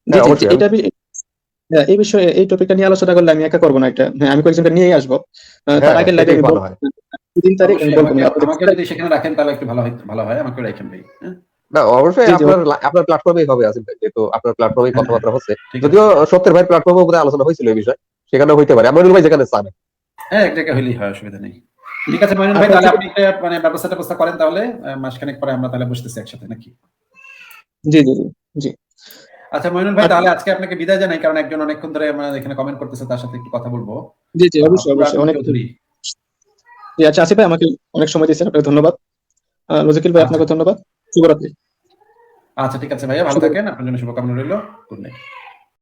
জি জি, অবশ্যই। এটা হ্যাঁ, এই বিষয়ে এই টপিকটা নিয়ে আলোচনা করলে আমি একা করবো না এটা। হ্যাঁ, আমি কয়েকজনকে নিয়েই আসবো। তার আগের লাইভে সেটাই আমি ভালো বলবো হয়। 2 তারিখ আমি অবশ্যই বলবো না। আমাকে যদি সেখানে রাখেন তাহলে একটু ভালো হয়, আমাকে রাখেন ভাই। হ্যাঁ না অবশ্যই জি জি, আপনার প্ল্যাটফর্মেই হবে আসিফ ভাই, যেহেতু আপনার প্ল্যাটফর্মেই হ্যাঁ, কথাবার্তা হচ্ছে। ঠিক আছে। যদিও সত্যের ভাই প্ল্যাটফর্মে বোধহয় আলোচনা হয়েছিল এই বিষয়ে, সেখানে হইতে পারে, আমিনুল ভাই যেখানে চান। হ্যাঁ, এক জায়গায় হইলেই হয়, অসুবিধা নেই। ঠিক আছে মাইনুল ভাই, তাহলে আপনি একটা মানে ব্যবস্থা করেন তাহলে। মাসখানেক পরে আমরা তাহলে বসতেছি একসাথে নাকি? জি জি জি জি। আচ্ছা মাইনুল ভাই, আর তাহলে আজকে আপনাকে বিদায় জানাই, কারণ একজন অনেকক্ষণ ধরে আমরা এখানে কমেন্ট করতেছে, তার সাথে একটু কথা বলবো। জি জি, অবশ্যই অবশ্যই, পুরাতন অনেক চৌধুরী। জি। আচ্ছা আসিফ ভাই, আমাকে অনেক সময় দিয়েছেন, আপনাকে ধন্যবাদ। লজিক্যাল ভাই, আচ্ছা আপনাকে ধন্যবাদ। শুভরাত্রি। আচ্ছা, ঠিক আছে ভাইয়া, ভালো থাকেন, আপনার জন্য শুভকামনা রইল। Good night.